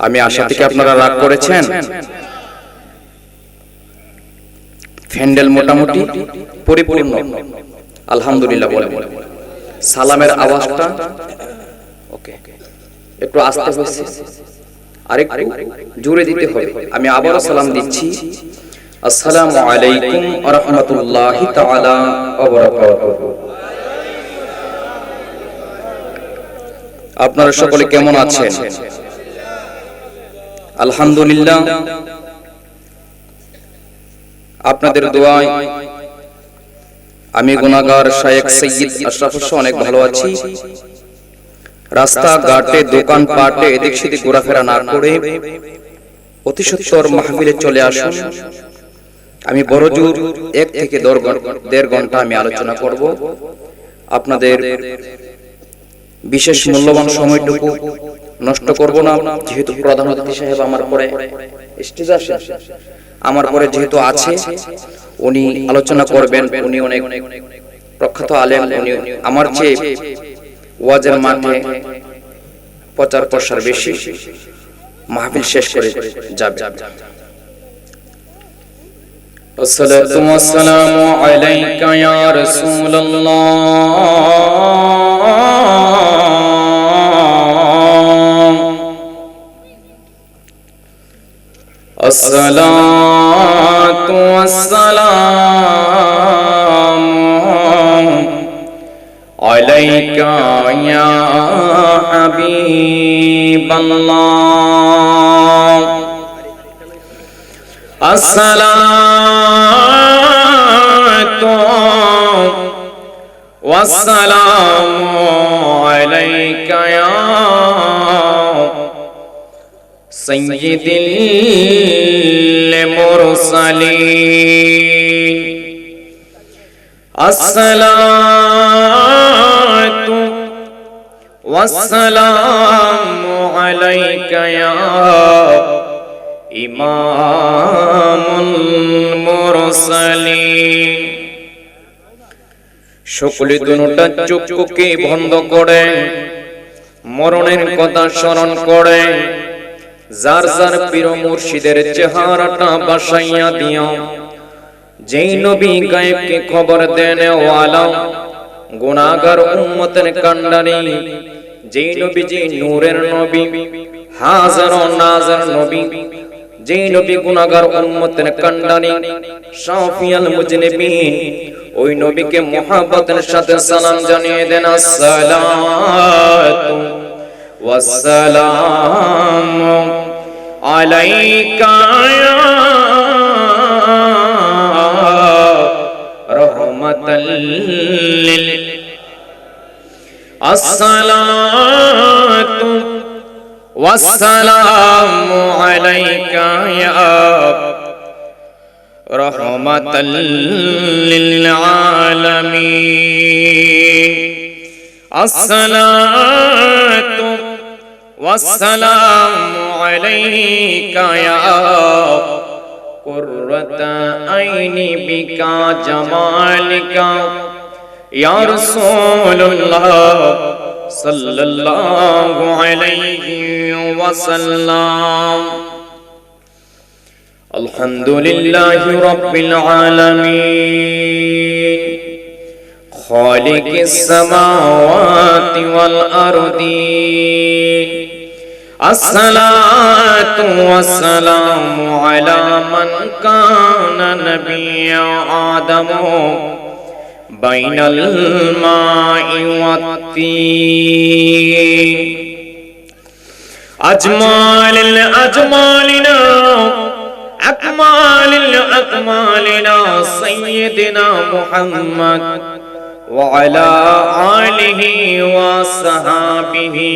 আমি আশা থেকে আপনারা রাগ করেছেন? ফ্যান্ডেল মোটামুটি পরিপূর্ণ, আলহামদুলিল্লাহ বলেন। সালামের আওয়াজটা ওকে, একটু আস্তে হচ্ছে, আরেকটু জোরে দিতে হবে। আমি আবারও সালাম দিচ্ছি, আসসালামু আলাইকুম ওয়া রাহমাতুল্লাহি তাআলা ওয়া বারাকাতুহু। আপনারা সকলে কেমন আছেন? আলহামদুলিল্লাহ, আপনাদের দোয়ায় আমি গুনাহগার শায়েখ সৈয়দ আশরাফ হোসেন অনেক ভালো আছি। রাস্তাঘাটে দোকানপাটে এদিক সেদিক ঘোরাফেরা না করে অতি সত্বর মাহফিলে চলে আসুন। আমি বড়জোর 1 থেকে 1.5 ঘন্টা আমি আলোচনা করব। আপনাদের বিশেষ মূল্যবান সময়টুকু নষ্ট করব না, যেহেতু প্রধান অতিথি সাহেব আমার পরে স্টেজে আসেন, আমার পরে যেহেতু আছে, উনি আলোচনা করবেন। উনি অনেক প্রখ্যাত আলেম, উনি আমার চেয়ে ওয়াজের মাঠে প্রচার প্রসার বেশি, মাহফিল শেষ করে যাবে। আসসালাতু ওয়াসসালামু আলাইকা ইয়া রাসূলুল্লাহ, আসসালাতু ওয়াসসালামু আলাইকা ইয়া হাবিবাল্লাহ, আসসালাতু ওয়াসসালামু আলাইকা ইয়া সাইয়্যিদুল মুরসালিন, আসসালাতু ওয়াসসালামু আলাইকা ইয়া ইমামুল মুরসালিন। সকলে দুটা চক্ষুকে বন্ধ করে মরণের কথা স্মরণ করে যার যার পীর মুর্শিদের চেহারাটা বাসাইয়া দিও। যেই নবী গায়েবকে খবর দেন ওয়ালা, গুনাহগার উম্মতের কান্ডারি, যেই নবী যে নূরের নবী, হাজার ও নাজার নবী, যেই নবী গুনাহগার উম্মতের কান্ডারি, শাফিয়াল মুজনিবিন, ওই নবীকে মুহাব্বতের সাথে সালাম জানিয়ে দেন। আসসালাতু ওয়াসসালামু আলাইকা ইয়া রাহমাতাল লিল, আসসালাতু ওয়াসসালামু আলাইকা ইয়া রাহমাতাল লিল আলামিন, আসসালাতু ওয়াসসালামু আলাইকা ইয়া কুররাতা আইনি বিকা জামালিকা ইয়া রাসূলুল্লাহ সাল্লাল্লাহু আলাইহি ওয়াসাল্লাম। আলহামদুলিল্লাহি রাব্বিল আলামিন, খালিকিস সামাওয়াতি ওয়াল আরদিন, আসসালাতু ওয়াসসালামু আলা মান কানা নাবিয়্যা আদামু বাইনাল মাই ওয়াত-তিন, আজমালিল আজমালিনা আকমালিল আকমালিনা সাইয়্যিদিনা মুহাম্মদ ওয়া আলা আলিহি ওয়া সাহাবিহি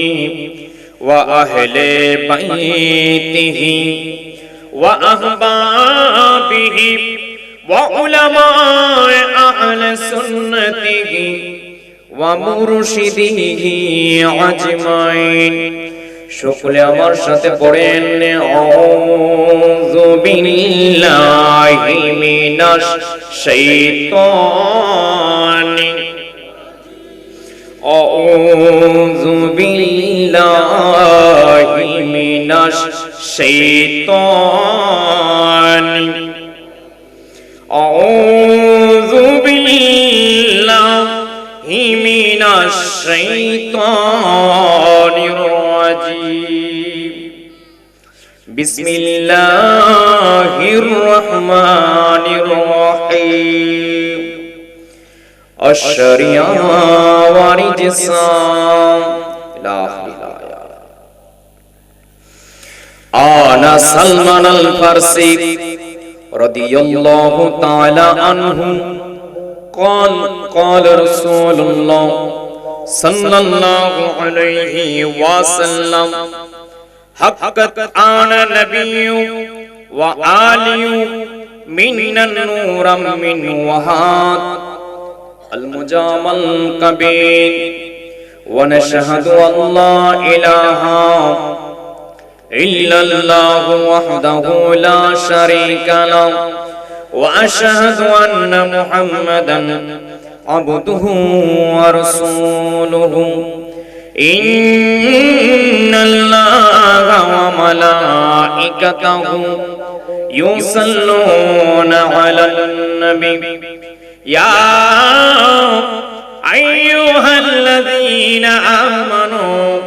ওয়া আহলে বাইতিহি ওয়া আহবাবিহি ওয়া উলামায়ে আহলে সুন্নতিহি ওয়া মুরশিদিহি আজমাইন। সকলে আমার সাথে পড়েন, আউযু বিল্লাহি মিনাশ শাইতানি, আউযু বিল্লাহি মিনাশ الشيطان أعوذ بالله من الشيطان الرجيم بسم الله الرحمن الرحيم الشريعة ورجسا إلى آخر الآية. أنا سلمان الفارسي رضي الله تعالى عنه قال رسول الله صلى الله عليه وسلم حقت أنا نبي وآلي من النور من وهات المجامل الكبير ونشهد أن لا إله إلا الله وحده لا شريك له وأشهد أن محمدا عبده ورسوله إن الله وملائكته يصلون على النبي يا أيها الذين آمنوا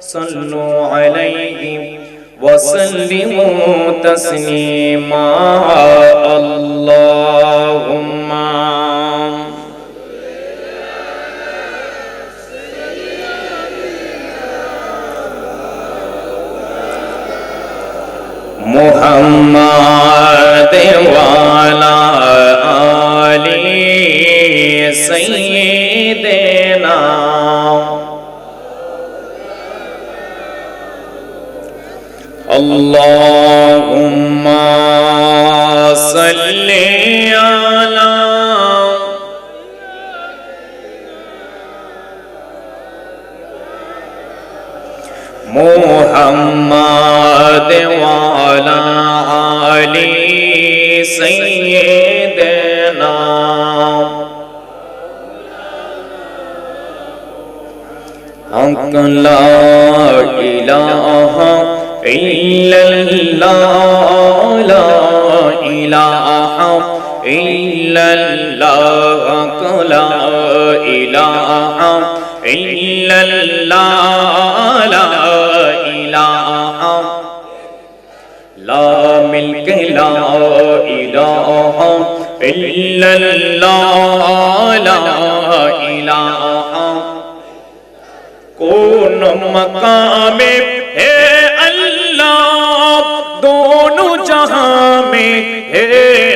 صلوا عليه وسلموا تسليما اللهم محمد وعلى آله سيدنا اللهم صل على محمد وعلى آل سيدنا حق لا إله إلا الله لا إله إلا الله لا إله إلا الله لا إله لا ملك لا إله إلا الله لا إله كون مقام ہے اللہ دونوں جہاں میں ہے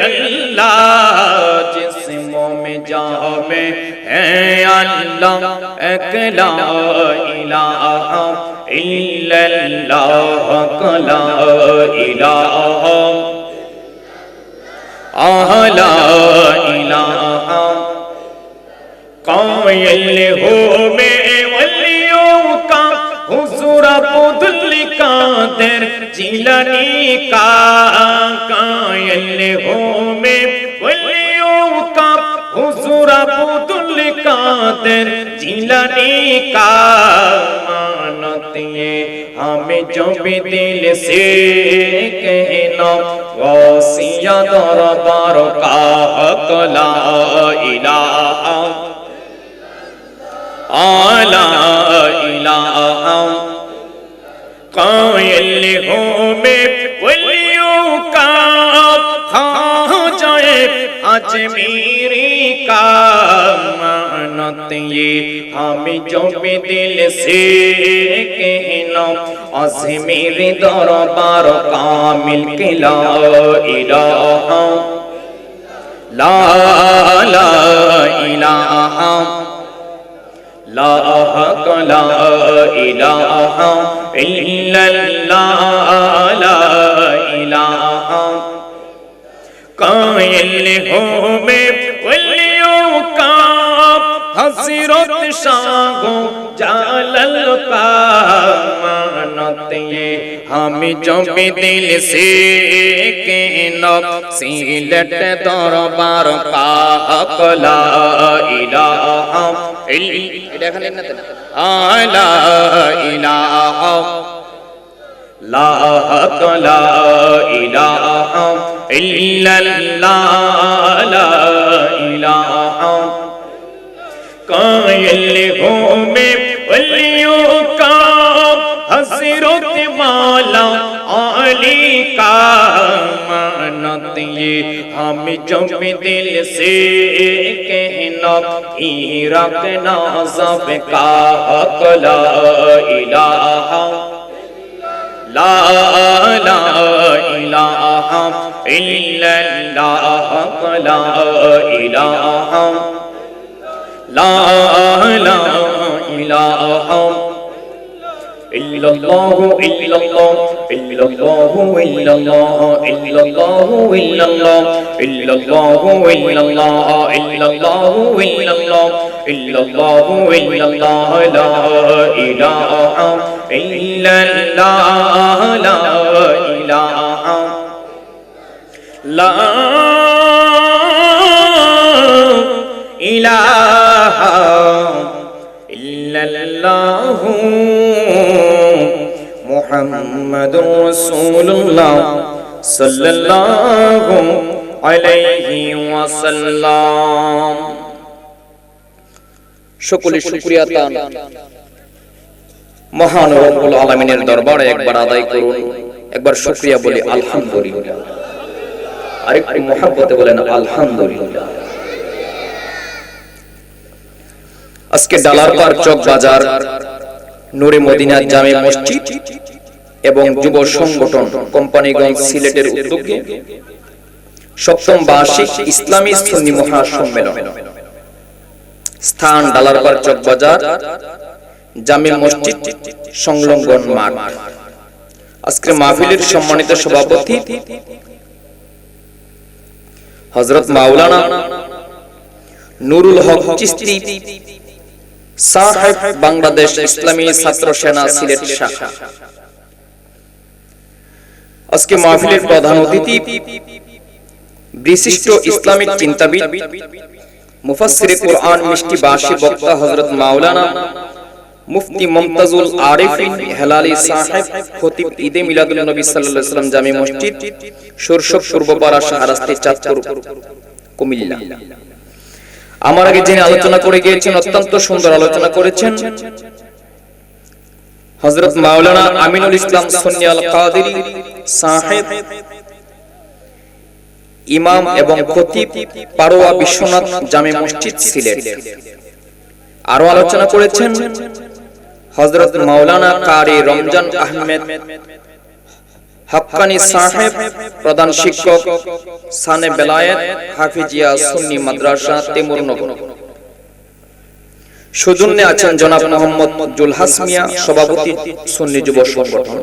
اللہ جسموں میں جہاں میں ہے اللہ ایک لا الہ الا اللہ لا الہ لا الہ قائل ہو میں ولیوں کا حضور عبدال قادر جیلانی کا قائل ہو میں ولیوں کا حضور عبدال قادر جیلانی کا مانتے ہمیں جو بھی دل سے کہنا غوثیہ دربار کا حق لا الہ لا الہ قائل ہوں میں ولیوں کا کھا جائے اجمیری کا مانتے یہ ہمیں جو بھی دل سے کہنا اجمیری دربار کامل کے لا الہ لا الہ لا حق لا الہ الا اللہ لا الہ قائل ہوں میں ولیوں کا حضرت شاہ جلال کا مانتے ہم جو بھی دل سے کہنا سیلٹ دربار کا حق لا الہ لا الہ লা ইলাহা ইল্লাল্লাহ লা ইলাহা কায়েল হো মে ওলিयों का हज़रत मौला अली का मानत ये हम जब दिल से कहना रखना सब का ला इलाहा ला इलाहा इल्लल्लाह ला इलाहा ला इलाहा इल्लल्लाह इल्लल्लाह इल्लल्लाह इल्लल्लाह इल्लल्लाह इल्लल्लाह इल्लल्लाह इल्लल्लाह इल्लल्लाह इल्लल्लाह इल्लल्लाह ला इलाहा इल्लल्लाह ला इलाहा ला इलाहा इल्लल्लाहु मुहम्मदुर रसूलुल्लाह सल्लल्लाहु अलैहि ওয়াসাল্লাম। সকলে শুকরিয়া তান মহান রব্বুল আলামিনের দরবারে একবার আদায় করুন, একবার শুকরিয়া বলি আলহামদুলিল্লাহ, আরেকটু মহব্বতে বলেন আলহামদুলিল্লাহ। আজকে ডালারপাড় চক বাজার নূরে মদিনা জামে মসজিদ এবং যুব সংগঠন কোম্পানিগঞ্জ সিলেটের উদ্যোগে সপ্তম বার্ষিক ইসলামী সুন্নি মহাসম্মেলন, স্থান ডালারপাড় চক বাজার জামে মসজিদ সংলগ্ন মাঠ। আজকে মাহফিলের সম্মানিত সভাপতি হযরত মাওলানা নুরুল হক চিশতি সাহেব, বাংলাদেশ ইসলামী ছাত্র সেনা সিলেট শাখা। আজকে মাহফিলের প্রধান অতিথি বিশিষ্ট ইসলামিক চিন্তাবিদ মুফাসসিরে কুরআন মিষ্টি বাসী বক্তা হযরত মাওলানা মুফতি মুমতাজুল আরিফিন হেলালি সাহেব, খতিব ঈদে মিলাদুন নবী সাল্লাল্লাহু আলাইহি ওয়াসাল্লাম জামে মসজিদ শোরশক পূর্বপাড়া শাহরাস্তি চাঁদপুর কুমিল্লা। আমার আগে যিনি আলোচনা করে গিয়েছেন, অত্যন্ত সুন্দর আলোচনা করেছেন হযরত মাওলানা আমিনুল ইসলাম সুন্নি আল কাদেরী সাহেব, ইমাম এবং খতিব পারোয়া বিশ্বনাথ জামে মসজিদ সিলেট। আরো আলোচনা করেছেন হযরত মাওলানা কারি রমজান আহমেদ হক্কানি সাহেব, প্রধান শিক্ষক সানে বেলায়েত হাফিজিয়া সুন্নি মাদ্রাসা তেমুরনগর। সুজন্যে আছেন জনাব মোহাম্মদ জুলহাস মিয়া, সভাপতি সুন্নি যুব সংগঠন।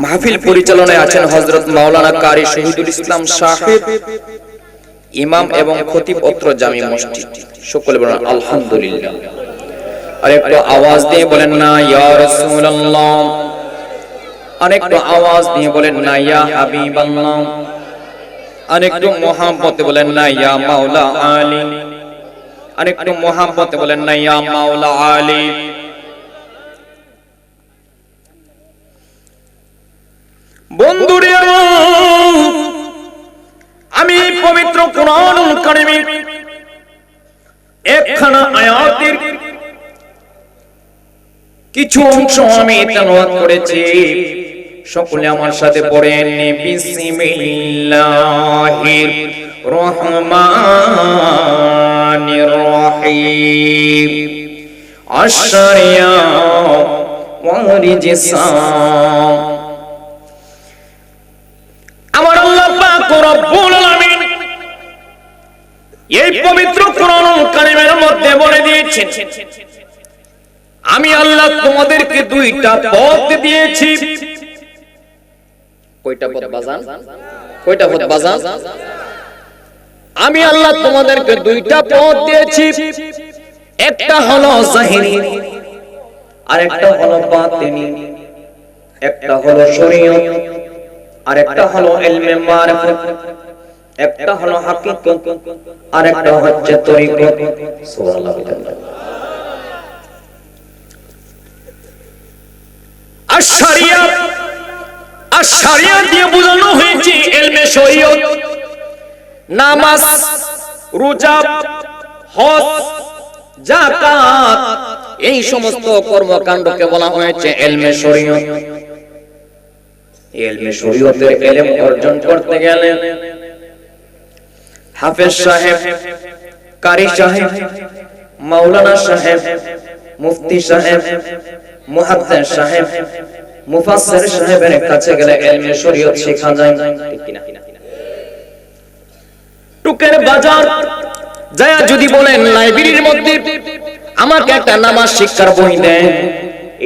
মাহফিল পরিচালনায় আছেন হযরত মাওলানা কারি শহীদুল ইসলাম সাহেব, ইমাম এবং খতিব অত্র জামি মসজিদ। সকলে বলেন আলহামদুলিল্লাহ। আর একটু আওয়াজ দিয়ে বলেন না ইয়া রাসূলুল্লাহ, আরেকটু আওয়াজ দিয়ে বলেন না ইয়া হাবিবাল্লাহ, আরেকটু মোহাম্মতে বলেন না ইয়া মাওলা আলী, আরেকটু মোহাম্মতে বলেন না ইয়া মাওলা আলী। বন্ধুরে আমি পবিত্র কুরআনুল কারীমে একখানা আয়াতের কিছু অংশ আমি তেলাওয়াত করেছি, সকলে আমার সাথে পড়েন বিসমিল্লাহির রহমানির রহিম। আশরিয়া ওয়া রিজসা। আমার আল্লাহ পাক রব্বুল আলামিন এই পবিত্র কুরআনুল কারীমের মধ্যে বলে দিয়েছেন, আমি আল্লাহ তোমাদেরকে দুইটা পথ দিয়েছি। কয়টা পথ বাজান? কয়টা পথ বাজান? আমি আল্লাহ তোমাদেরকে দুইটা পথ দিয়েছি, একটা হলো জাহিরি আর একটা হলো বাতিনি, একটা হলো শরীয়ত আর একটা হলো ইলমে মারিফাত, একটা হলো হাকিকত আর একটা হচ্ছে তরিকত। সুবহানাল্লাহ। আর শরিয়ত, আর শরিয়ত দিয়ে বোঝানো হয়েছে ইলমে শরীয়ত। নামাজ, রোজা, হজ, যাকাত, এই সমস্ত কর্মকাণ্ডকে বলা হয়েছে ইলমে শরীয়ত। ইলমে শরীয়তের ইলম অর্জন করতে গেলে হাফেজ সাহেব, কারি সাহেব, মাওলানা সাহেব, মুফতি সাহেব, মুহাদ্দিস সাহেব, মুফাসসির সাহেবের কাছে গেলে ইলমে শরীয়ত শেখা যায়, ঠিক কি না? টুকের বাজার যায় যদি বলেন লাইব্রেরির মধ্যে আমাকে একটা নামাজ শিক্ষার বই দেন,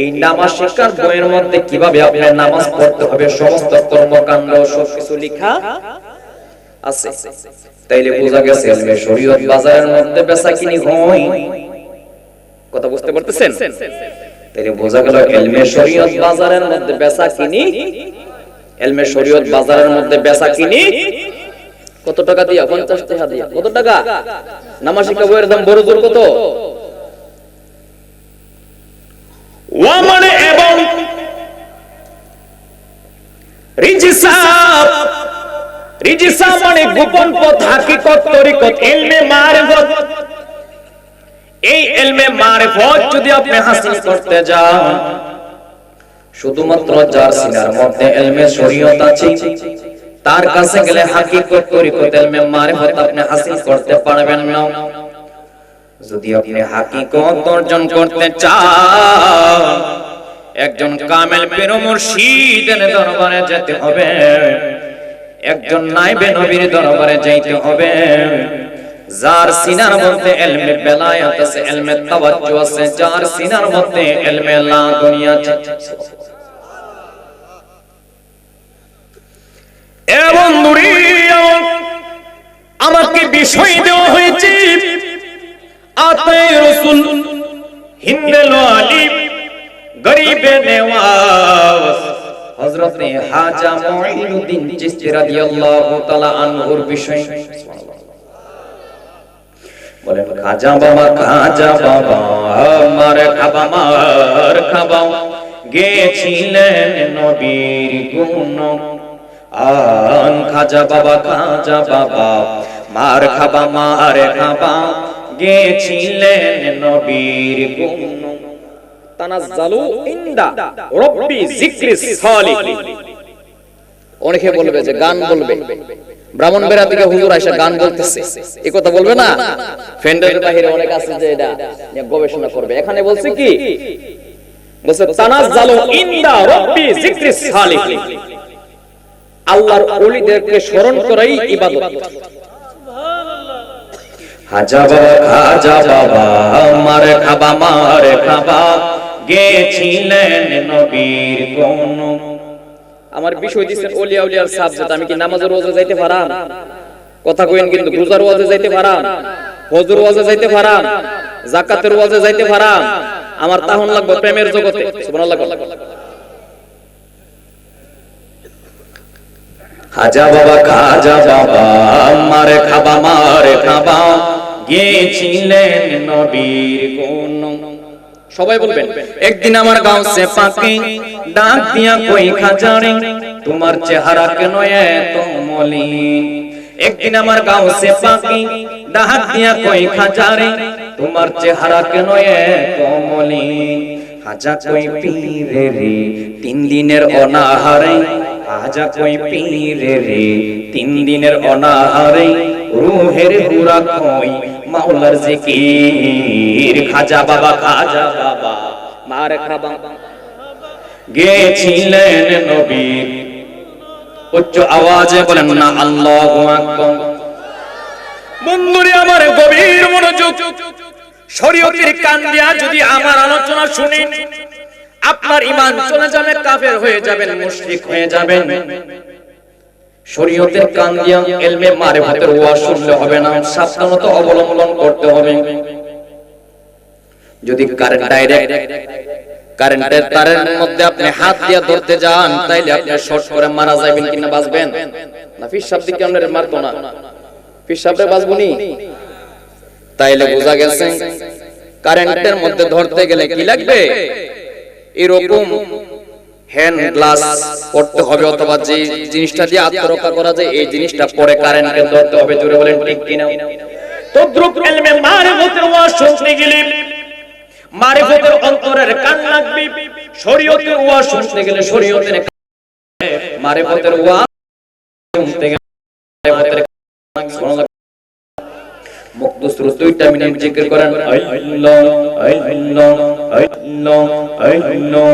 এই নামাজ শিক্ষার বইয়ের মধ্যে কিভাবে আপনি নামাজ পড়তে হবে সমস্ত কর্মকাণ্ড সবকিছু লেখা আছে। তাইলে বোঝা গেছে ইলমে শরীয়ত বাজারের মধ্যে বেচাকিনি হয়। কথা বুঝতে পারতেছেন? তাইলে বোঝা গেল ইলমে শরীয়ত বাজারের মধ্যে বেচাকিনি, ইলমে শরীয়ত বাজারের মধ্যে বেচাকিনি কত টাকা দিয়া? 50 টাকা দিয়া। কত টাকা? নামাজ শিক্ষা বইয়ের দাম বড় জোর কত? ওয়ামান এবং রিজিসা, রিজিসা মানে গোপন পথ, হাকিকত, তরিকত, ইলমে মারিফত। এই ইলমে মারিফত যদি আপনি হাসিল করতে যান, শুধুমাত্র যার সিনার মধ্যে ইলমে শরীয়ত আছে তার কাছে গেলে হাকিকত, তরিকত, ইলমে মারিফত আপনি হাসিল করতে পারবেন না। যদি আপনি হাকিকত অর্জন করতে চান, একজন কামেল পীর মুর্শিদের দরবারে যেতে হবে, একজন নাইবে নবীর দরবারে যাইতে হবে, যার সিনার মধ্যে ইলমে বেলায়াত আছে, ইলমে তাওয়াজ্জু আছে, যার সিনার মধ্যে ইলমে লা দুনিয়া আছে। এবং আমাকে বিষয় দেওয়া হয়েছে আতে রাসূল হিন্দেল আলী গরিবে নেওয়াজ হযরতে হাজা মুঈনুদ্দিন চিশতি রাদিয়াল্লাহু তাআলা আনহুর বিষয়। বলেন খাজা বাবা, খাজা বাবা মারহাবা, মারহাবা গেছিলেন নবীর গুণ আন। খাজা বাবা, খাজা বাবা মারহাবা, মারহাবা গেছিলেন নবীর গুণ। তানাজ্জালু ইনদা রাব্বি যিকরিস সালিহিন। অনেকে বলবে যে গান বলবে, ব্রাহ্মণবাড়িয়া থেকে হুজুর আয়েশা গান বলতেছে, এই কথা বলবে না? ফেন্ডের বাহিরে অনেক আছে যে এটা নিয়ে গবেষণা করবে। এখানে বলছে কি? বলছে তানাজ্জালু ইনদা রাব্বি যিকরিস সালিহিন, আল্লাহর ওলিদেরকে স্মরণ করাই ইবাদত। হাজা বাবা, খাজা বাবা মারহাবা, মারহাবা গেছিলেন নবীর কোন। আমার বিষয় দিচ্ছেন ওলিয়া উলিয়ার সাবজেক্ট। আমি কি নামাজের ওয়াজে যাইতে পারাম? কথা কইন কিন্তু। রোজার ওয়াজে যাইতে পারাম, হজের ওয়াজে যাইতে পারাম, যাকাতের ওয়াজে যাইতে পারাম। আমার তাহন লাগবে প্রেমের জগতে। সুবহানাল্লাহ। খাজা বাবা, খাজা বাবা মারহাবা, মারহাবা গেছিলেন নবীর কোন। সবাই বলবেন একদিন আমার গাঁও সে পাকে ডাক দিয়া কই খাজারে, তোমার চেহারা কেন এত মলিন। একদিন আমার গাঁও সে পাকে ডাক দিয়া কই খাজারে, তোমার চেহারা কেন এত মলিন। হাজা কই পীরে রে 3 দিনের অনাহারে, হাজা কই পীরে রে 3 দিনের অনাহারে, রূহের হুরা কই মাওলার জিকির। খাজা বাবা, খাজা বাবা মারহাবা গেছিলেন নবীর। উচ্চ আওয়াজে বলেন না আল্লাহু আকবার। বন্ধুরে আমার গভীর মনোযোগ, শরীয়তের কান দিয়া যদি আমার আলোচনা শুনেন, আপনার ঈমান চলে যাবে, কাফের হয়ে যাবেন, মুশরিক হয়ে যাবেন। শরীয়তের কান দিয়া ইলমে মারিফতের ওয়াজ শুনলে হবে না, সাবধানতা অবলম্বন করতে হবে। যদি কারেন্ট ডাইরেক্ট কারেন্টের তারের মধ্যে আপনি হাত দিয়ে ধরতে যান, তাইলে আপনি শর্ট করে মারা যাবেন কিনা বাঁচবেন না? পিশাব দিকে আমরা মারতো না, পিশাবে বাঁচবনি। তাইলে বোঝা গেছে কারেন্টের মধ্যে ধরতে গেলে কি লাগবে? এরকম হ্যান্ড গ্লাস পড়তে হবে, অথবা যে জিনিসটা দিয়ে আত্মরক্ষা করা যায় এই জিনিসটা পরে কারেন্টকে ধরতে হবে। জোরে বলেন ঠিক কিনা? তদ্রুপ ইলমে মারিফতের ওয়াজ শুনতে গেলে মারিফতের অন্তরের কান লাগবে, শরীয়তের ওয়াজ শুনতে গেলে শরীয়তের মারিফতের ওয়াজ শুনতে গেলে মারিফতের মুকদ্দুসুর 2টা মিনিট জিকির করেন। আল্লাহ আল্লাহ আল্লাহ আল্লাহ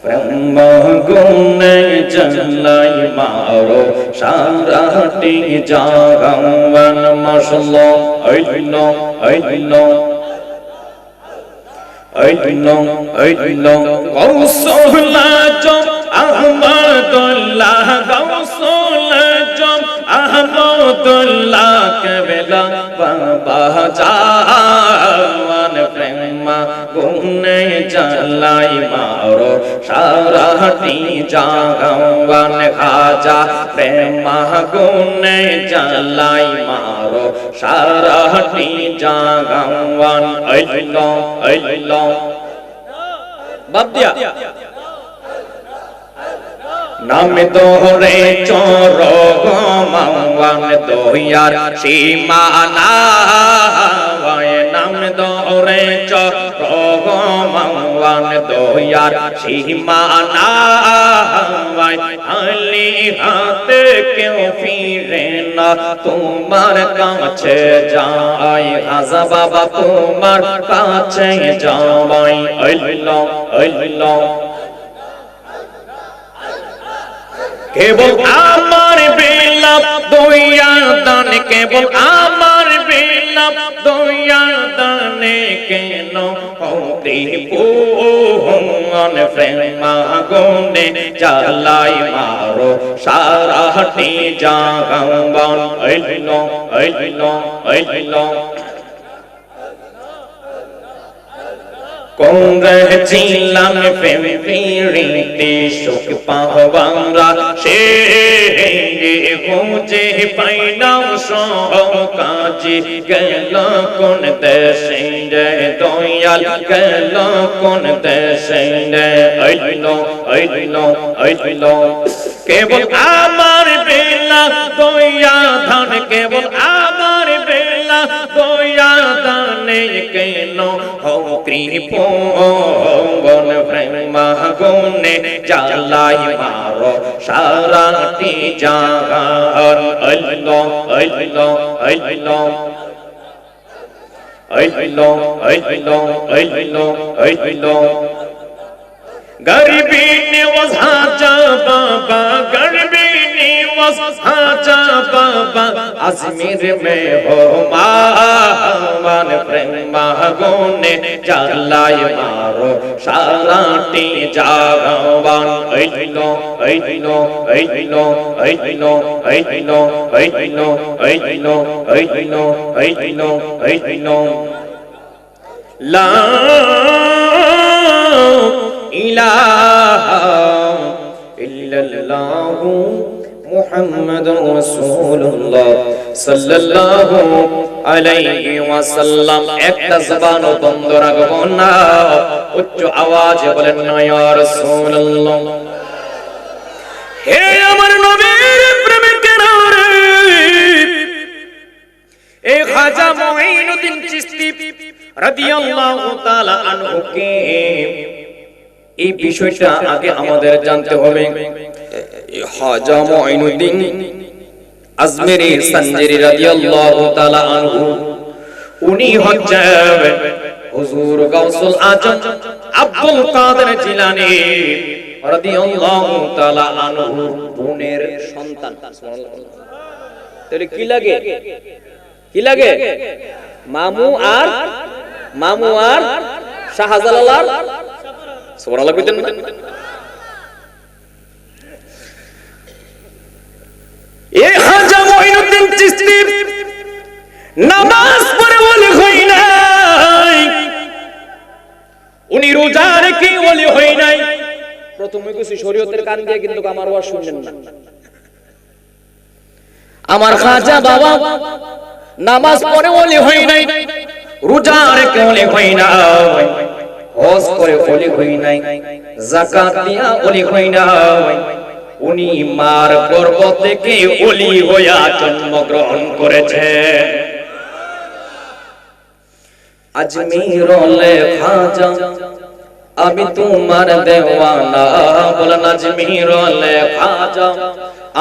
ব্রহ্মগুণে জ্বালাই মারো সারাটি জাহান মাশাআল্লাহ। আল্লাহ আল্লাহ আল্লাহ আল্লাহ গাউসুল আজম আহমদুল্লাহ, গাউসুল আজম আহমদুল্লাহ কেবলা বাবা জান প্রেমা গুনে জ্বালাই মারো সারাটি জাহান খাজা প্রেমা গুনে জ্বালাই মারো সারাটি জাহান। আল্লাহ আল্লাহ বাপ দিয়া নাম দোরে চর গমান দহিয়ার সীমানা, নাম দোরে চর গমান দহিয়ার সীমানা, আলি হাতে কেউ ফিরে না তোমার কাছে যাই, হাজা বাবা তোমার কাছে যাই। আল্লাহ আল্লাহ কেবল আমার বেলা দয়া দান, কেবল আমার বেলা দয়া দানে কেন হতে পোহন প্রেমা গুনে জ্বালাই মারো সারাটি জাহান। আল্লাহ আল্লাহ আল্লাহ করেছিলাম প্রেম প্রীতি সুখ পাওয়ারা সে খুঁজে পাইলাম সব কাজে গেল কোন দেশে রে দয়াল, গেল কোন দেশে রে। আল্লাহ আল্লাহ আল্লাহ কেবল আমার বেলা দয়া ধান, কেবল আমার বেলা দয়া দানে কেন হও কৃপণ প্রেমা গুনে জ্বালাই মারো সারাটি জাহান। আল্লাহ আল্লাহ আল্লাহ আল্লাহ আল্লাহ আল্লাহ আল্লাহ गरीबी निवास हाजा बाबा, गरीबी निवास हाजा बाबा, अजमेर में हो मान प्रेमा गुने জ্বালাই মারো সারাটি জাহান। আল্লাহ আল্লাহ আল্লাহ আল্লাহ আল্লাহ আল্লাহ আল্লাহ আল্লাহ আল্লাহ আল্লাহ লা ইলাহা ইল্লাল্লাহু মুহাম্মাদুর রাসূলুল্লাহ সাল্লাল্লাহু আলাইহি ওয়াসাল্লাম। একটা জবান বন্ধ রাখবো না, উচ্চ আওয়াজে বলেন না ইয়া রাসূলুল্লাহ। হে আমার নবীর প্রেমিকেরা রে, এই খাজা মুঈনুদ্দিন চিশতি রাদিয়াল্লাহু তাআলা আনহু কে এই বিষয়টা আগে আমাদের জানতে হবে। খাজা মুঈনুদ্দিন আজমেরি সঞ্জেরি রাদিয়াল্লাহু তাআলা আনহু, উনি হচ্ছেন হুজুর গাউসুল আজম আব্দুল কাদের জিলানী রাদিয়াল্লাহু তাআলা আনহু বোনের সন্তান। তাহলে কি লাগে, কি লাগে? মামু আর শাহজালাল সুবহানাল্লাহ কইতেন না? এই খাজা মুঈনুদ্দিন চিশতি নামাজ পড়ে ওলি হই নাই, উনি রোজা রেখে ওলি হই নাই। প্রথমে কিছু শরীয়তের কান দিয়ে কিন্তু আমার ওয়াজ শুনলেন না। আমার খাজা বাবা নামাজ পড়ে ওলি হই নাই, রোজা রেখে ওলি হই নাই। হজ করে ওলি হই নাই, যাকাত দিয়া ওলি হই নাই, উনি মার গর্ভ থেকে ওলি হইয়া জন্মগ্রহণ করেছেন। আজমিরলে খাজা আমি তোমার দেওয়ানা, বলেন আজমিরলে খাজা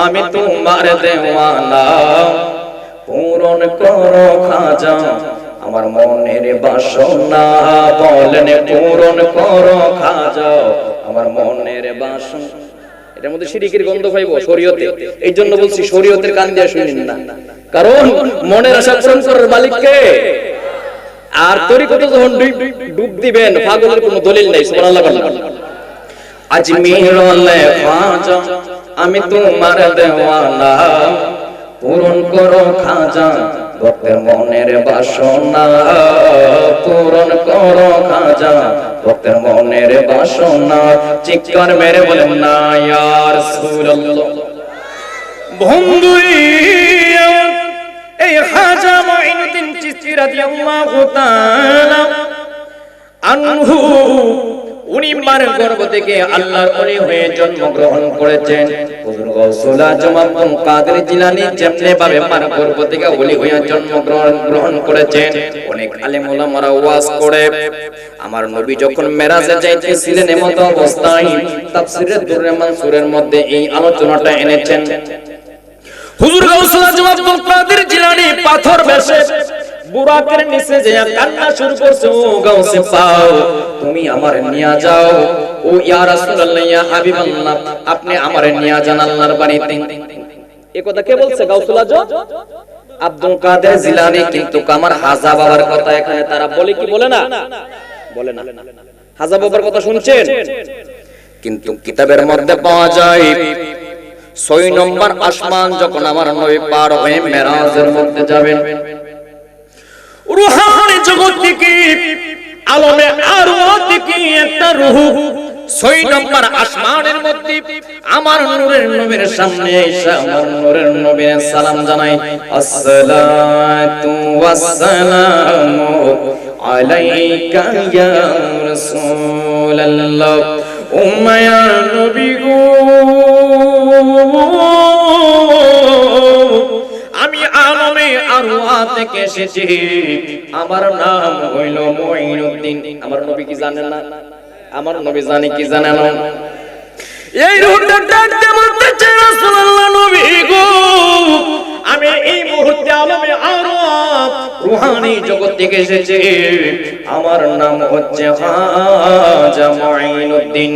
আমি তোমার দেওয়ানা, পূরণ করো খাজা আমার মনের বাসনা, বলেন পূরণ করো খাজা আমার মনের বাসনা। এটার মধ্যে শিরকের গন্ধ পাইবো শরীয়তে, এই জন্য বলছি শরীয়তের কান দিয়ে শুনেন না, কারণ মনের আশা পূরণ করার মালিক কে? আর তরিকতে যখন ডুব দিবেন পাগলের কোনো দলিল নাই। সুবহানাল্লাহ বলেন। আজমিরলে খাজা আমি তোমার দেওয়ানা, পূরণ করো খাজা ভক্তের মনের বাসনা, পূরণ করো খাজা ভক্তের মনের বাসনা। চিৎকার মেরে বলেন না ইয়া রাসূলুল্লাহ। বন্ধু এই খাজা মুঈনুদ্দিন চিশতি রাদিয়াল্লাহু তাআলা আনহু উনি মার গর্ভ থেকে আল্লাহর ওলি হয়ে জন্মগ্রহণ করেছেন। হুজুর গাউসুল আজম আব্দুল কাদের জিলানী যেমনি ভাবে মার গর্ভ থেকে ওলি হয়ে জন্মগ্রহণ করেছেন, অনেক আলেম ওলামারা ওয়াজ করে আমার নবী যখন মেরাজে যাইতেছিলেন এমত অবস্থায় তাফসীরে দুররে মানসুরের মধ্যে এই আলোচনাটা এনেছেন। হুজুর গাউসুল আজম আব্দুল কাদের জিলানী পাথর বেশে বুরাকের নিচে যে কান্না শুরু করছে, ও গাউসে পাও তুমি আমারে নিয়া যাও, ও ইয়া রাসূলুল্লাহ ইয়া হাবিবাল্লাহ আপনি আমারে নিয়া যান আল্লাহর বাড়িতে। এই কথা কে বলছে? গাউসুল আজম আব্দুল কাদের জিলানী। কিন্তু আমার হাজা বাবার কথা এখানে তারা বলে কি বলে না? বলে না। হাজা বাবার কথা শুনছেন? কিন্তু কিতাবের মধ্যে পাওয়া যায় 6 নম্বর আসমান যখন আমার নবী পার হয়ে মেরাজের মধ্যে যাবেন, রূহানি জগৎ থেকে আলমে আরওয়াহ থেকে একটা রূহ 6 নম্বর আসমানের মধ্যে আমার নূরের নবীর সামনে এসে আমার নূরের নবীর সালাম জানাই, আসসালাতু ওয়াসসালামু আলাইকা ইয়া রাসূলুল্লাহ। উম্মা ইয়া নবী গো আমি আলমে আরওয়াহ থেকে এসেছি, আমার নাম হইল মুঈনুদ্দিন। আমার নবী কি জানেন না? আমার নবী জানে কি জানেন না? এই রূহটা ডাকতে বলতেছে রাসূলুল্লাহ নবী গো আমি এই মুহূর্তে আলমে আরওয়াহ রূহানি জগৎ থেকে এসেছি, আমার নাম হচ্ছে খাজা মুঈনুদ্দিন।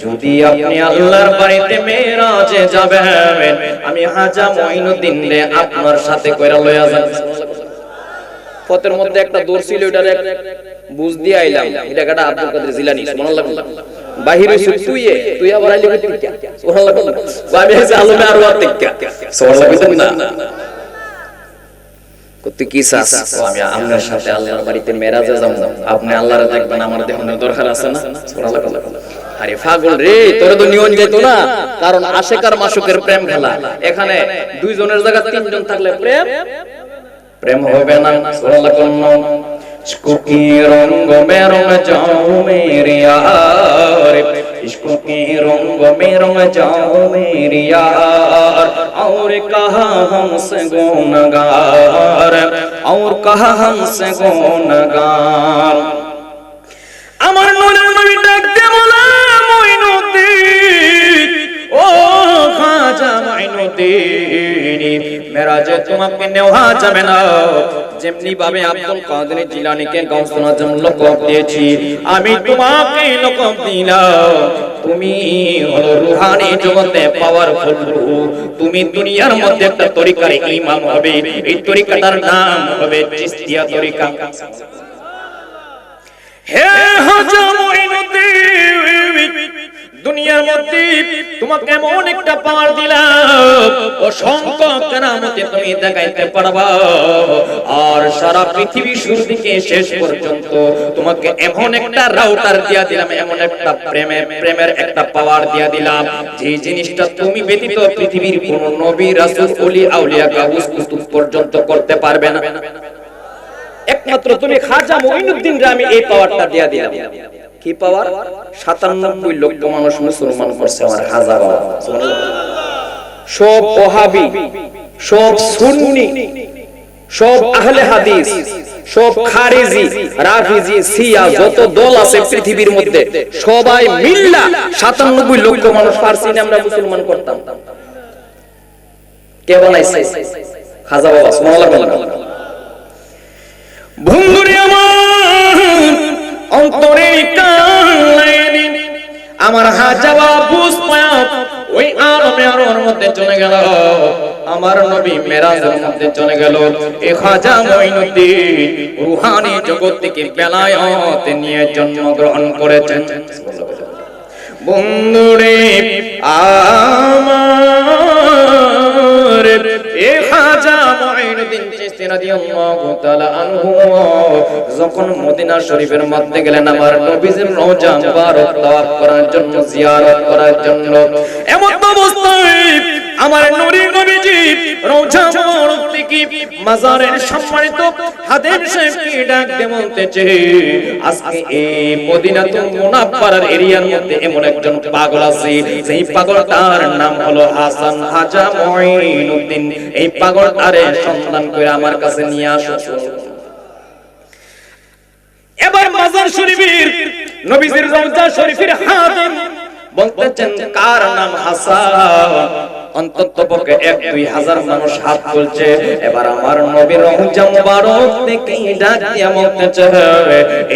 যদি আপনি আল্লাহর বাড়িতে মেরাজে যাবেন আমি খাজা মুঈনুদ্দিন রে আপনার সাথে কইরা লইয়া যাব। পথের মধ্যে একটা দূর ছিল, ওটারে বুঝ দিয়ে আইলাম, এটা কাটা আব্দুল কাদের জিলানী। সুবহানাল্লাহ বাহিরে তুই আবার আইলি কই টিকা? সুবহানাল্লাহ আমি এসে আলমে আরওয়াহ টিকা। সুবহানাল্লাহ না কত কি চাস? আমি আপনার সাথে আল্লাহর বাড়িতে মেরাজে যাব, আপনি আল্লাহরে দেখবেন, আমার দেখানোর দরকার আছে না? সুবহানাল্লাহ। আরে পাগল রে, তোরে তো নিয়ন যাইতো না, কারণ আশিক আর মাশুকের প্রেম খেলা। এখানে দুইজনের জায়গা তিনজন থাকলে প্রেম প্রেম হবে না। সুবহানাল্লাহ। इश्क़ की रंग में रंग जाऊं मेरे यार, इश्क़ की रंग में रंग जाऊं मेरे यार, और कहा हमसे गुनहगार, और कहा हमसे गुनहगार। আমার নূরের নবী ডাকতে বলে মুঈনুদ্দিন, ও খাজা মুঈনুদ্দিন মেরাজে তোমাকে নেওয়া যাবে না। যেমনি ভাবে আব্দুল কাদের জিলানীকে গাউসুল আজম লকব দিয়েছি, আমি তোমাকে লকব দিলাম। তুমি হলো রূহানি জগতে পাওয়ারফুল রূহ, তুমি দুনিয়ার মধ্যে একটা তরিকার ইমাম হবে, এই তরিকাটার নাম হবে চিশতিয়া তরিকা। হে খাজা মুঈনুদ্দিন, দুনিয়ার মধ্যে তোমাকে এমন একটা পাওয়ার দিলাম, অসংখ্য কেরামতে তুমি দেখাইতে পারবা, আর সারা পৃথিবী শুরু থেকে শেষ পর্যন্ত তোমাকে এমন একটা রাউটার দিয়া দিলাম, এমন একটা প্রেমের একটা পাওয়ার দিয়া দিলাম, যে জিনিসটা তুমি ব্যতীত পৃথিবীর কোন নবী রাসূল ওলি আউলিয়া গাউস কুতুব পর্যন্ত করতে পারবে না। একমাত্র তুমি খাজা মঈনুদ্দিনরে আমি এই পাওয়ারটা দিয়া দিলাম। কি পাওয়ার? ৯৭ লক্ষ মানুষ মুসলমান করছে আমার খাজা বাবা। সব ওহাবি, সব সুন্নি, সব আহলে হাদিস, সব খারিজি, রাফিজি, শিয়া যত দল আছে পৃথিবীর মধ্যে সবাই মিল্লা ৯৭ লক্ষ মানুষ ফার্সি আমরা মুসলমান করতাম। কে বানাইছে? খাজা বাবা। সুবহানাল্লাহ। বন্ধুরে আমার অন্তরে কালাইনি আমার খাজা বাবা বুঝ পায়া ওই আলমে আরোর মধ্যে চলে গেল, আমার নবী মেরাজের মধ্যে চলে গেল। এই খাজা মঈনুদ্দিন রূহানি জগৎ থেকে বেলায়েত নিয়ে জন্মগ্রহণ করেছেন। বন্ধুরে আমার এই খাজা মঈনুদ্দিন চিশতি রাদিয়াল্লাহু তাআলা আনহু যখন মদিনা শরীফের মধ্যে গেলেন আমার নবীজির রওজা মুবারক তাওয়াফ করার জন্য, জিয়ারত করার জন্য, এমন অবস্থায় আমার নূরে নবীজি রওজা মুবারক থেকে মাজারের সম্মানিত হাদিম সাহেবকে ডাক দিয়ে বলতেছে, আজকে এই মদিনাতুল মুনাফফারার এরিয়ার মধ্যে এমন একজন পাগল আছে, সেই পাগলটার নাম হলো হাসান খাজা মঈনুদ্দিন। এই পাগলটারে সন্ধান করে আমার কাছে নিয়ে আসো। এবার মাজার শরীফের নবীজির রওজা শরীফের হাদিম বলতেছেন কার নাম হাসান। অন্তত পক্ষে ১-২ হাজার মানুষ হাত তুলছে। এবার আমার নবীর রওজা মুবারক থেকে ডাক দিয়ে বলতেছে,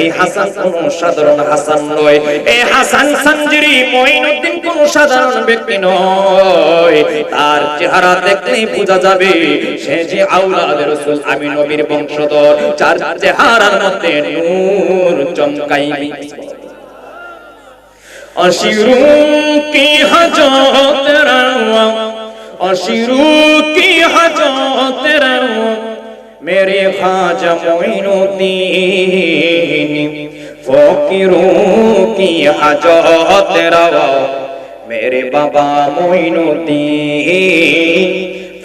এই হাসান কোন সাধারণ হাসান নয়, এই হাসান সানজিরি মঈনুদ্দিন কোন সাধারণ ব্যক্তি নয়। তার চেহারা দেখলেই বোঝা যাবে সে যে আওলাদে রাসূল, আমি নবীর বংশধর, যার চেহারার মধ্যে নূর চমকাই। अशीरू की हजत रवा, अशीरू की हजत रवा, मेरे ख्वाजा मोइनुद्दीन। फकीरों की हजत रवा, मेरे बाबा मोइनुद्दीन।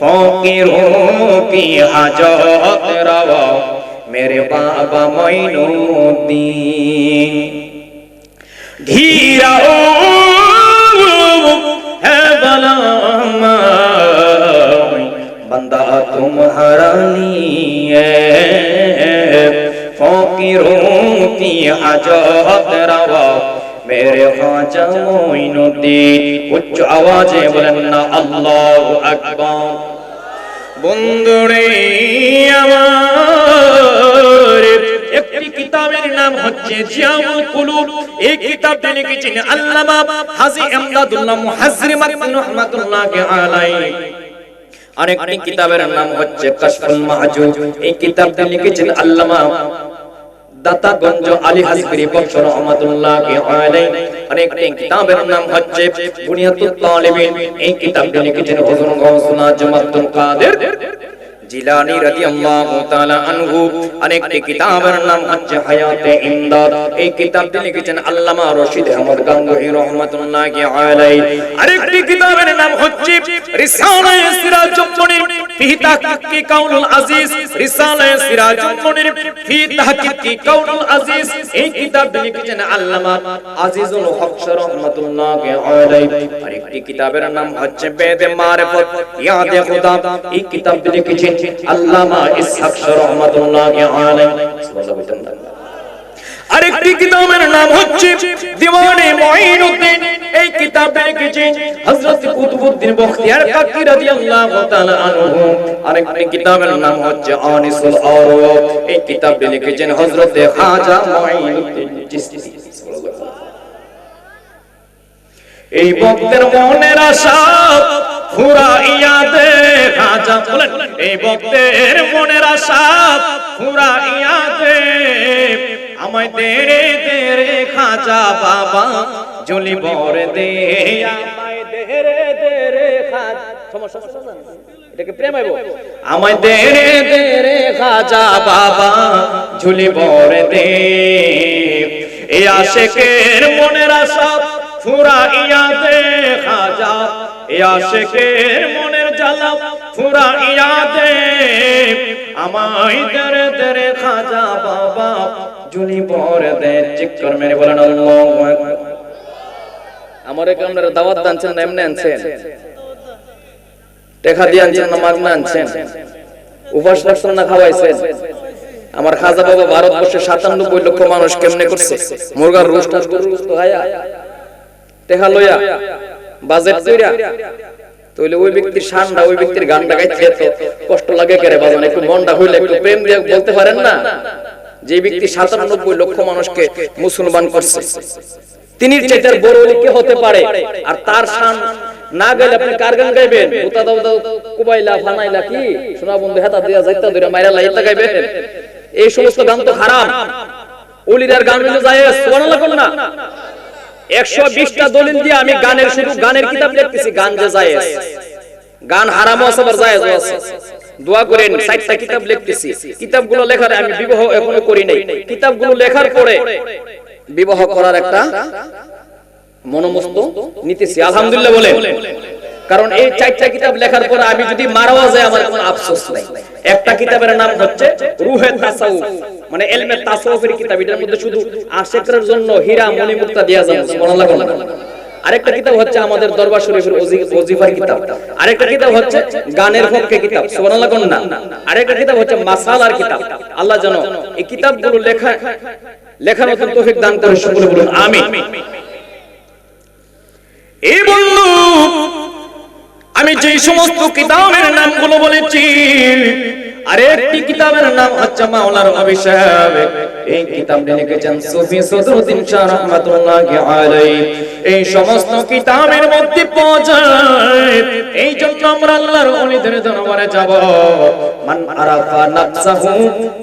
फकीरों की हजत रवा, मेरे बाबा मोइनुद्दीन। घिरा है बला बंदा तुम्हारा नहीं है, फकीरों की हाजत रवा, मेरे ख्वाजा मोइनुद्दीन। उच्च आवाजे बोलें ना अल्लाहु আকবার। বন্ধুরে আমার একটি কিতাবের নাম হচ্ছে জিয়াউল কুলুব। এই কিতাবটি লিখেছেন আল্লামা হাজী ইমদাদুল্লাহ মুহাজ্জির রাহমাতুল্লাহি আলাইহি। আরেকটি কিতাবের নাম হচ্ছে কাশফুল মাহজুব। এই কিতাবটি লিখেছেন আল্লামা দাতাগঞ্জ আলী হাজরি বক্স রাহমাতুল্লাহি আলাইহি। আরেকটি কিতাবের নাম হচ্ছে বুনিয়াতুত তালিবিন। এই কিতাবটি লিখেছেন হুজুর গাউসুল আজম আব্দুল কাদের জিলানী রাদিয়াল্লাহু তাআলা আনহু। আরেকটি কিতাবের নাম হচ্ছে হায়াতে ইমদাদ। এই কিতাবটি লিখেছেন আল্লামা রশিদ আহমদ গাঙ্গুহি রাহমাতুল্লাহি আলাইহি। আরেকটি কিতাবের নাম হচ্ছে রিসালায়ে সিরাজুল মুনির ফি তাহকিকি কাউলুল আজিজ। রিসালায়ে সিরাজুল মুনির ফি তাহকিকি কাউলুল আজিজ। এই কিতাবটি লিখেছেন আল্লামা আজিজুল হক রাহমাতুল্লাহি আলাইহি। আরেকটি কিতাবের নাম হচ্ছে বেদে মারিফত ইয়াদে খুদা। এই কিতাবটি লিখেছেন আল্লামা ইসহাক রাহমাতুল্লাহি আলাইহি। আরেকটি কিতাবের নাম হচ্ছে দিওয়ানে মঈনুদ্দিন। এই কিতাবটি লিখেছেন হযরত কুতুবউদ্দিন বখতিয়ার কাকি রাদিয়াল্লাহু তাআলা আনহু। আরেকটি কিতাবের নাম হচ্ছে আনিসুল আরওয়াব। এই কিতাবটি লিখেছেন হযরত খাজা মঈনুদ্দিন চিশতি। এই ভক্তের মনের আশা ফুরাইয়া দে খাজা। বলেন এই ভক্তের মনের আশা ফুরাইয়া দে, আমায় দেরে দেরে খাজা বাবা জলি বরে দে, আমায় দেরে দেরে খাজা। সমস্যা এটাকে প্রেম আইবো। আমায় দেরে দেরে খাজা বাবা ঝুলি বরে দে, এই আশিকের মনের আশা ফুরাইয়া দে খাজা, এই আশিকের মনের জ্বালা ফুরাইয়া দে আমায় দরে দরে খাজা বাবা জুলি ভর দে চিৎকার মেরে বলেন আল্লাহু আকবার। আমারে কি আপনারা দাওয়াত দানছেন না এমনি আনছেন? টাকা দিয়ে আনছেন না মাগনা আনছেন? উপাস রাখছেন না খাওয়াইছেন? আমার খাজা বাবা ভারতবর্ষে ৯৭ লক্ষ মানুষ কেমনে করছে? মুরগার রোস্ট আর গরুর রোস্ট খায়া টাকা লইয়া বাজেট কইরা তাইলে ওই ব্যক্তির শানটা ওই ব্যক্তির গানটা গাইতে এত কষ্ট লাগে কেরে বাজান? একটু মনটা হইলে একটু প্রেম দিয়ে বলতে পারেন না? যে ব্যক্তি ৯৭ লক্ষ মানুষকে মুসলমান করছে তিনি চাইতার বড় ওলি কে হতে পারে? আর তার শান না গাইলে আপনি কার গান গাইবেন? উতা দাও দাও কুবাইলা ফানাইলা কি সোনা বন্ধু হেতা দিয়া যাইতা ধরে মাইরা লাইতা গাইবেন? এই সমস্ত গান তো হারাম। ওলিদের গান হইলে যায় সুবহানাল্লাহ কোন না? ১২০টা দলিল দিয়ে আমি গানের শুধু গানের কিতাব লিখতেছি। গান যে জায়েজ, গান হারামও আছে আবার জায়েজও আছে। দোয়া করেন ৬০টা কিতাব লিখতেছি। কিতাবগুলো লেখার আমি বিবাহ এখনো করি নাই। কিতাবগুলো লেখার পরে বিবাহ করার একটা মনোমস্ত নিতেছি আলহামদুলিল্লাহ বলেন। কারণ এই ৪টা কিতাব লেখার পরে আমি যদি মারাও যায় আমার কোনো আফসোস নাই। একটা কিতাবের নাম হচ্ছে রুহে তাসাউফ, মানে ইলমে তাসাউফের কিতাব। এটার মধ্যে শুধু আশিকদের জন্য হীরা মণি মুক্তা দেয়া যায় সুবহানাল্লাহ। আরেকটা কিতাব হচ্ছে আমাদের দরবার শরীফের ওজিফার কিতাব। আরেকটা কিতাব হচ্ছে গানের পক্ষে কিতাব সুবহানাল্লাহ কোন না? আরেকটা কিতাব হচ্ছে মাসালার কিতাব। আল্লাহ যেন এই কিতাবগুলো লেখার মতন তৌফিক দান করে সকলে বলুন আমিন। এই বন্ধু আমি যে সমস্ত কিতাবের নামগুলো বলেছি আরেকটি কিতাবের নাম হচ্ছে মাওলার অভিশাপ। এই কিতাবটি লিখেছেন সুফি সদরুদ্দিন শাহ রাহমাতুল্লাহি আলাইহি। এই সমস্ত কিতাবের মধ্যে পাওয়া যায়। এই জন্য আমরা আল্লাহর ওলিদের দরবারে যাব। মান আরাফা নাফসাহু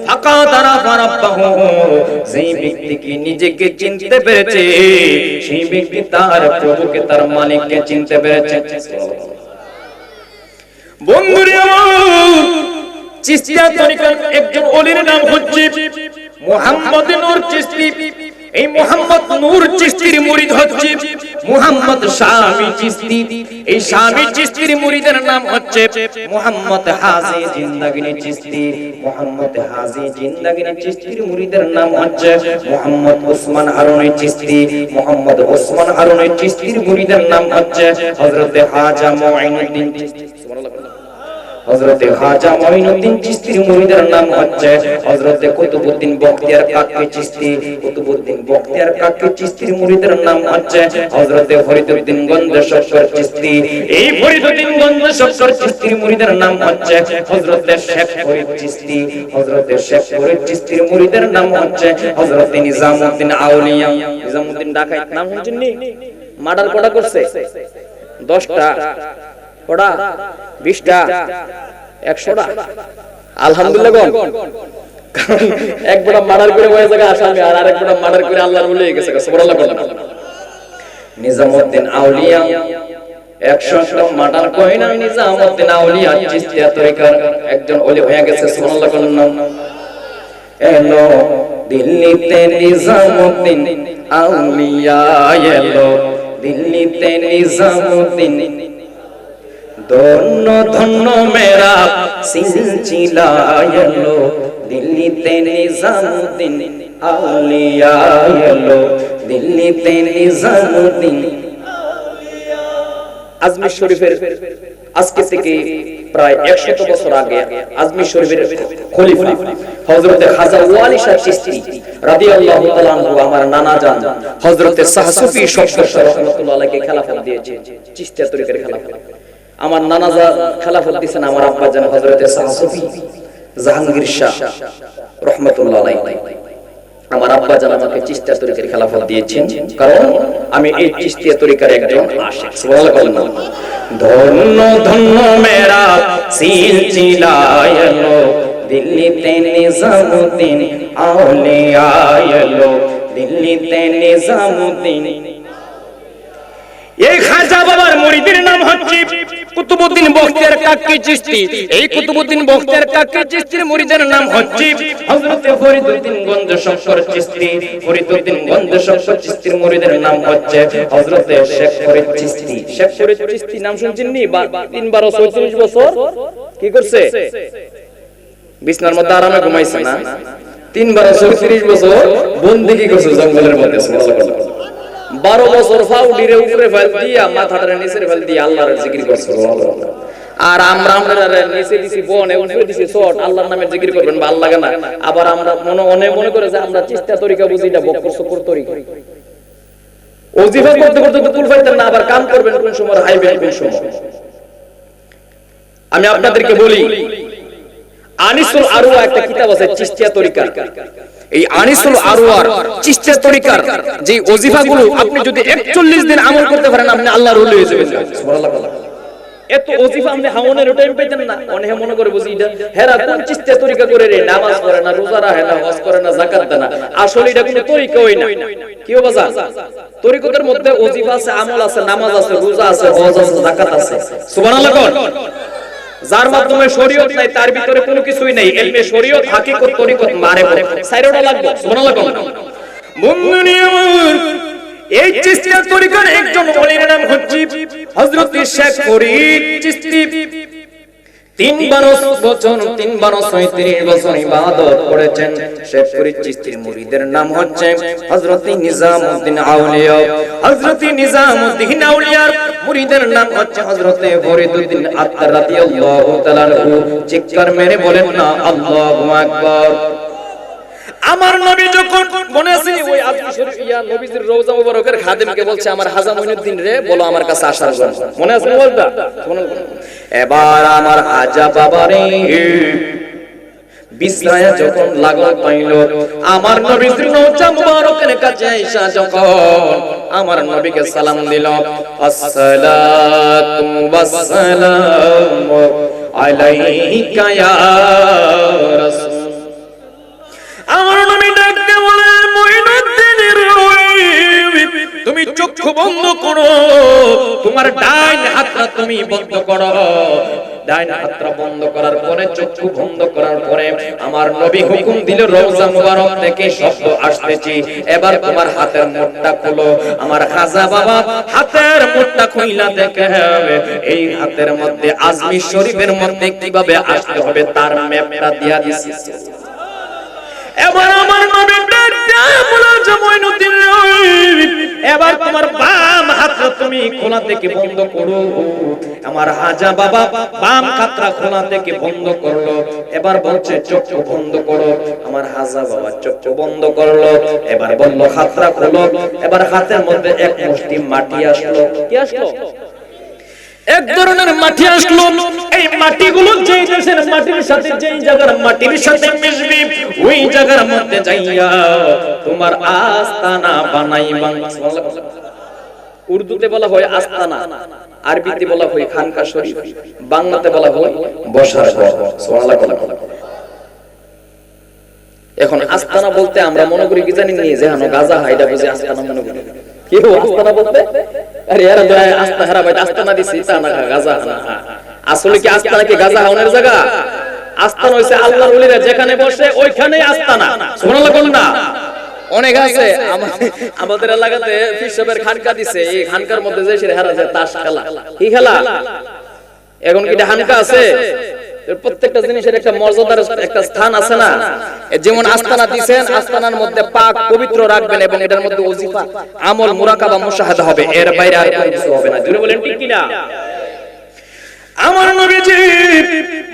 ফাকাদ আরাফা রাব্বাহু। যেই ব্যক্তি কি নিজেকে চিনতে পেরেছে সেই ব্যক্তি তার প্রভুকে তার মালিককে চিনতে পেরেছে। বন্ধুরে আমার চিশতিয়া তরিকার একজন ওলির নাম হচ্ছে মুহাম্মদ নূর চিশতি। এই মুহাম্মদ নূর চিশতির মুরিদ হচ্ছে মুহাম্মদ শামী চিশতি। এই শামী চিশতির মুরিদের নাম হচ্ছে মুহাম্মদ হাজি জিন্দাগিনী চিশতি। মুহাম্মদ হাজি জিন্দাগিনী চিশতির মুরিদের নাম হচ্ছে মুহাম্মদ ওসমান হারুনী চিশতি। মুহাম্মদ ওসমান হারুনী চিশতির মুরিদের নাম হচ্ছে হযরত খাজা মুঈনুদ্দিন চিশতি। সুবহানাল্লাহ। হযরত খাজা মুঈনুদ্দিন চিশতির মুরিদের নাম হচ্ছে হযরত কুতুবউদ্দিন বখতিয়ার কাকি চিশতি। কুতুবউদ্দিন বখতিয়ার কাকি চিশতির মুরিদের নাম হচ্ছে হযরত ফরিদউদ্দিন গঞ্জ শক্কর চিশতি। এই ফরিদউদ্দিন গঞ্জ শক্কর চিশতির মুরিদের নাম হচ্ছে হযরত শেখ ফরিদ চিশতি। হযরত শেখ ফরিদ চিশতির মুরিদের নাম হচ্ছে হযরত নিজামউদ্দিন আউলিয়া। নিজামউদ্দিন ডাকাত নাম শুনছেন নি? মার্ডার কটা করছে? 10টা। কটা? 20টা, 100টা। আলহামদুলিল্লাহ গণ। এক বড় মার্ডার করে ওই জায়গায় আসামি আর আরেক বড় মার্ডার করে আল্লাহর ওলি হয়ে গেছে সুবহানাল্লাহ বলেন। নিজামউদ্দিন আউলিয়া 100টা মার্ডার কই না। নিজামউদ্দিন আউলিয়া চিশতিয়া তরিকার একজন ওলি হয়ে গেছে সুবহানাল্লাহ বলেন। এলো দিল্লিতে নিজামউদ্দিন আউলিয়া, এলো দিল্লিতে নিজামউদ্দিন। ধন্য ধন্য মেরা সিলসিলা, এলো দিল্লিতে নিজামউদ্দিন আউলিয়া, এলো দিল্লিতে নিজামউদ্দিন আউলিয়া। আজমির শরীফের আজকে থেকে প্রায় 100 বছর আগে আজমির শরীফের খলিফা হযরত খাজা ওয়ালি শাহ চিশতি রাদিয়াল্লাহু তাআলা আনহু আমার নানা জান হযরত শাহ সুফি শক্কর রাহমাতুল্লাহ আলাইহি খেলাফত দিয়েছে। চিশতিয়া তরিকার খেলাফত আমার নানা খেলাফত দিয়েছেন আমার আব্বা জান হযরত শাহ সুফি জাহাঙ্গীর শাহ রাহমাতুল্লাহ আলাইহি। আমার আব্বা জান আমাকে চিশতিয়া তরিকার খেলাফত দিয়েছেন কারণ আমি এই চিশতিয়া তরিকার একজন আশিক সুবহানাল্লাহ। ধন্য ধন্য মেরা সিলসিলা, এলো দিল্লিতে নিজামউদ্দিন আউলিয়া, এলো দিল্লিতে নিজামউদ্দিন। এই খাজা বাবার মুরিদের নাম হচ্ছে কুতুবউদ্দিন বখতিয়ার কাকি চিশতি। এই কুতুবউদ্দিন বখতিয়ার কাকি চিশতির মুরিদের নাম হচ্ছে হযরত ফরিদউদ্দিন গঞ্জ শক্কর চিশতি। ফরিদউদ্দিন গঞ্জ শক্কর চিশতির মুরিদের নাম হচ্ছে হযরত শেখ ফরিদ চিশতি। শেখ ফরিদ চিশতি নাম শুনছেন নি? 3 12 34 বছর কি করছে? বিছনার মধ্যে আরামে ঘুমাইছে না? 3 বার 30 বছর বন্দিগি করছে জঙ্গলের মধ্যে। সুবহানাল্লাহ। 12 বছর ফাউডিরে উপরে ফেল দিয়া মাথাটারে নিচে ফেল দিয়া আল্লাহর জিকির করছে। সুবহানাল্লাহ। আর আমরা নিচে দিছি বনে, উপরে দিছি চট, আল্লাহর নামে জিকির করবেন, ভালো লাগে না। আবার আমরা মনে করে যে আমরা চিস্তা তরিকা বুঝি, এটা বক্কর সকর তরিকা। ওজিফা করতে করতে তো কুল পাইতেন না, আবার কাম করবেন কোন সময়, হাইবেন কোন সময়। আমি আপনাদেরকে বলি, আনিসুল আরওয়া একটা কিতাব আছে চিশতিয়া তরিকা। এই আনিসুল আরওয়ার চিশতিয়া তরিকার যে ওজিফাগুলো আপনি যদি 41 দিন আমল করতে পারেন, আপনি আল্লাহর ওলি হয়ে যাবেন। সুবহানাল্লাহ। এত ওজিফা আপনি হাওনের টাইম পাইতেন না। অনেকে মনে করে বুঝি এটা হেরা কোন চিশতিয়া তরিকা করে রে, নামাজ পড়ে না, রোজা রাখে না, হজ করে না, যাকাত দেয় না। আসলে এটা কোনো তরিকাই না। কি হবে বাজার? তরিকতের মধ্যে ওজিফা আছে, আমল আছে, নামাজ আছে, রোজা আছে, হজ আছে, যাকাত আছে। সুবহানাল্লাহ। যার মাধ্যমে শরীয়ত নাই, তার ভিতরে কোনো কিছুই নাই। ইলমে শরীয়ত, হাকিকত, তরিকত, মারিফত, চারটা লাগবে। সুবহানাল্লাহ। বন্ধুনি আমার, এই চিশতিয়া তরিকার একজন ওলির নাম হচ্ছে হযরত শেখ ফরিদ চিশতি। 3 বছর 36 বছর ইবাদত করেছেন। শেখ ফরিদ চিশতির মুরিদের নাম হচ্ছে হযরত নিজামউদ্দিন আউলিয়া। হযরত নিজামউদ্দিন আউলিয়ার মুরিদের নাম হচ্ছে হযরত ফরিদউদ্দিন আত্তার রাদিয়াল্লাহু তাআলা আনহু। চিৎকার মেরে বলেন না আল্লাহু আকবার। আমার নবী যখন মনে আছে ওই আজমি শরীফ নবীজির রওজা মুবারকের খাদেমকে বলছে, আমার হাজা মঈনুদ্দিন রে বলো আমার কাছে আসার জন্য। মনে আছে বলটা? এবার আমার হাজা বাবারে বিছনায় যখন লাগল পাইল, আমার নবীজির রওজা মুবারকের কাছে আয়েশা যখন আমার নবীকে সালাম দিল, আসসালাতু ওয়াসসালামু আলাইকা ইয়া রাসূল। আমার নবী ডাকতে বলে, মঈনুদ্দিনের তুমি চক্ষু বন্ধ করো, তোমার ডাইন হাতটা তুমি বন্ধ করো। ডাইন হাতটা বন্ধ করার পরে, চক্ষু বন্ধ করার পরে আমার নবী হুকুম দিল, রওজা মুবারক থেকে শব্দ আসতেছে, এবার তোমার হাতের মুঠটা খোলো। আমার খাজা বাবা হাতের মুঠটা খুইলা দেখে এই হাতের মধ্যে আজমি শরীফের মধ্যে কিভাবে আসতে হবে তার ম্যাপটা দিয়া দিছি। এবার আমার নবী ডাকতে বলে, মঈনুদ্দিন এবার তোমার বাম হাতটা তুমি খোলা থেকে বন্ধ করো। আমার হাজা বাবা বাম হাতটা খোলা থেকে বন্ধ করলো। এবার বলছে চক্ষু বন্ধ করো। আমার হাজা বাবা চক্ষু বন্ধ করলো। এবার বলল হাতটা খোলো। এবার হাতের মধ্যে এক মুষ্টি মাটি আসলো। কি আসলো? এক ধরনের মাটি আসলো। এই মাটিগুলো যেই দেশের মাটির সাথে, যেই জায়গার মাটির সাথে মিশবে, ওই জায়গার মধ্যে যাইয়া তোমার আস্তানা বানাইবা। উর্দুতে বলা হয় আস্তানা, আরবিতে বলা হয় খানকা শরীফ, বাংলাতে বলা হয় বসার ঘর। সুবহানাল্লাহ। এখন আস্তানা বলতে আমরা মনে করি কি জানি নিয়ে যে গাজা হাইডা বুঝে আস্তানা মনে করি। কি আস্তানা বলতে? আরে এরা দয়া আস্তা হারা ভাই আস্তানা দিছি তা না, গাজা না। আসলে কি আস্তানা কি গাজা হাওনের জায়গা? আস্তানা হইছে আল্লাহর ওলিরা যেখানে বসে ওইখানেই আস্তানা। সুবহানাল্লাহ বলুন না। অনেক আছে আমাদের এলাকাতে ফিসবের খানকা দিছে, এই খানকার মধ্যে যে সে হারা যায় তাস খেলা। কি খেলা? এখন কি খানকা আছে? প্রত্যেকটা জিনিসের একটা মর্যাদার একটা স্থান আছে না? যেমন আস্তানা দিবেন, আস্তানার মধ্যে পাক পবিত্র রাখবেন এবং এটার মধ্যে ওজিফা, আমল, মুরাকাবা, মুশাহাদা হবে, এর বাইরে আর কিছু হবে না। জোরে বলেন ঠিক কি না? আমার নবীজি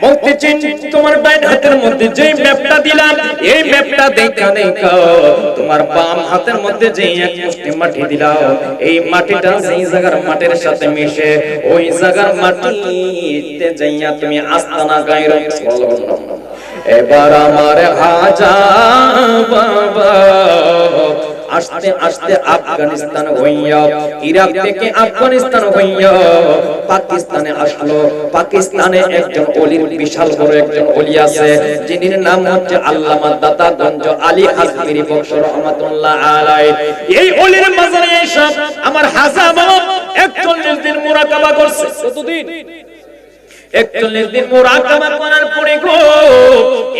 বলতেছেন, তোমার ডান হাতের মধ্যে যে ম্যাপটা দিলাম, এই ম্যাপটা দেখা তোমার বাম হাতের মধ্যে যে এক মুষ্টি মাটি দিলাম, এই মাটিটা যেই জায়গার মাটির সাথে মিশে ওই জায়গার মাটিতে যাইয়া তুমি আস্তানা গায়রো। এবার আমার হাজা বাবা আস্তে আস্তে আফগানিস্তান হইয়া, ইরাক থেকে আফগানিস্তান হইয়া পাকিস্তানে আসলো। পাকিস্তানে একজন ওলির বিশাল বড় একজন ওলি আছে, যিনি নাম হচ্ছে আল্লামা দাতাগঞ্জ আলী হাজমিরি বক্স রহমাতুল্লাহ আলাইহি। এই ওলির মাজারে এসে আমার হাজা বাবা 41 দিন মুরাকাবা করছে। কতদিন? 41 দিন মুরাকাবা করার পরে গো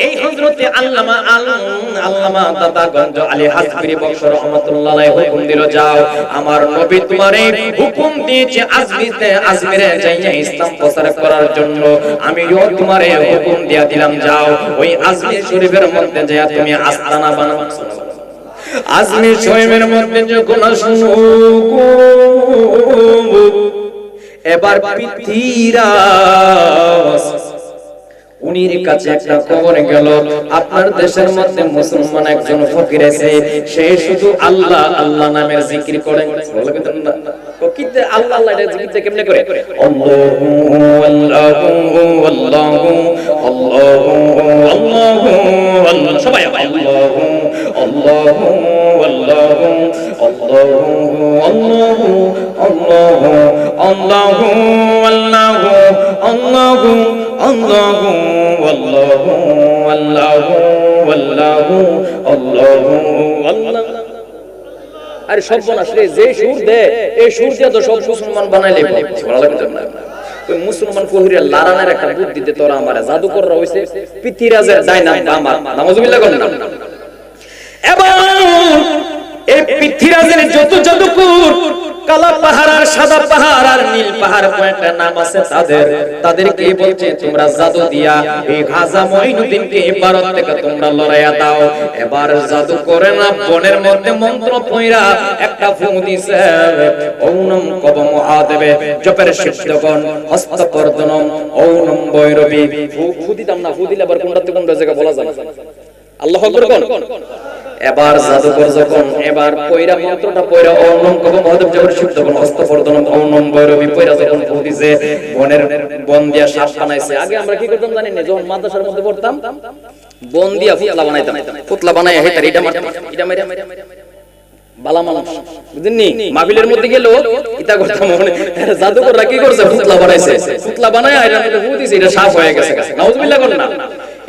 এই হযরতে আল্লামা দাদাগঞ্জ আলী হাসবিরি বংশ রাহমাতুল্লাহ আলাইহি হুকুম দিল, যাও আমার নবী তোমারে হুকুম দিয়েছে আজমিরে যাইয়া ইসলাম প্রচার করার জন্য, আমিও তোমারে হুকুম দিয়া দিলাম, যাও ওই আজমির শরীফের মধ্যে যাইয়া তুমি আস্তানা বানাও। আজমির শরীফের মধ্যে যখন শুনো এবার পৃথ্বীরাজ উনির কাছে একটা খবর গেল, আপনার দেশের মধ্যে মুসলমান একজন ফকির আছে, সে শুধু আল্লাহ আল্লাহ নামের জিকির করে। ফকিরতে আল্লাহ আল্লাহ এর জিকির কেমনে করে? আল্লাহু আল্লাহু আল্লাহু আল্লাহু আল্লাহু আল্লাহ, সবাই আল্লাহু আল্লাহু আল্লাহু আল্লাহু আল্লাহু আল্লাহু আল্লাহু আল্লাহু আল্লাহু আল্লাহু আল্লাহু আল্লাহু আল্লাহু আল্লাহ। আরে সব বনাস রে, যে সুর দে এই সুর দিয়ে তো সব মুসলমান বানাইলে ওই মুসলমান কহিরে লারানের একটা বুদ্ধি দিতে তোরা আমারে জাদুকররা হইছে পৃথ্বীরাজের ডাইনাম আমার নাউজুবিল্লাহ করেন না। এবার এই পৃথ্বীরাজের যত জাদুকর কালা পাহাড় আর সাদা পাহাড় আর নীল পাহাড় কয়েকটা নাম আছে, তাদেরকে বলছে তোমরা জাদু দিয়া এই খাজা মঈনুদ্দিনকে ভারত থেকে তোমরা লড়াইয়া দাও। এবার জাদু করে না বনের মধ্যে মন্ত্র পয়রা একটা ফু দিছে, ওম কবম আদেবে জপের সিদ্ধগণ হস্তকর্দনম ওম বৈরবী ফু দিতাম না, ফু দিলে আবার কোনটা থেকে কোনটা জায়গা বলা যায় না। আল্লাহু আকবার কোন। এবার জাদুকর যখন এবার পয়রা মন্ত্রটা পয়রা ওম কবম আদেবে জপের সিদ্ধগণ হস্তকর্দনম ওম বৈরবী পয়রা যখন ফু দিছে বন দিয়া সাপ বানাইছে। আগে আমরা কি করতাম জানেন, যখন মাদ্রাসার মধ্যে পড়তাম বন দিয়া ফুতলা বানাইতাম, ফুতলা বানাইয়া হেতার এটা মাইরা বালা মানুষ বুঝেননি, মাহফিলের মধ্যে গেল ইতা করতাম মনে জাদুকররা কি করছে ফুতলা বানাইছে, ফুতলা বানায়া এর মধ্যে ফু দিছে, এটা সাপ হয়ে গেছে। নাউজুবিল্লাহ কোন না।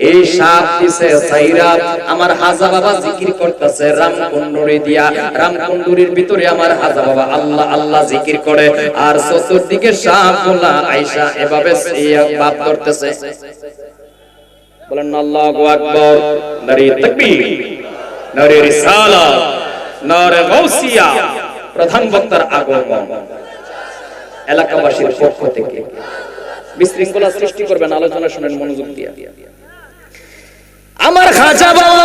এই সাপ দিছে সাইরা আমার হাজা বাবা জিকির করতেছে রামকুণ্ডুরি দিয়া, রামকুণ্ডুরির ভিতরে আমার হাজা বাবা আল্লাহ আল্লাহ জিকির করে, আর চতুর্দিকে সাপগুলা আয়েশা এভাবে বাপ করতেছে। বলেন আল্লাহু আকবার, নারে তাকবীর, নারে রিসালাত, নারে গাউসিয়া। প্রধান বক্তার আগমন এলাকাবাসীর পক্ষ থেকে বিশৃঙ্খলা সৃষ্টি করবেন, আলোচনা শুনেন মনোযোগ দিয়া। আমার খাজা বাবা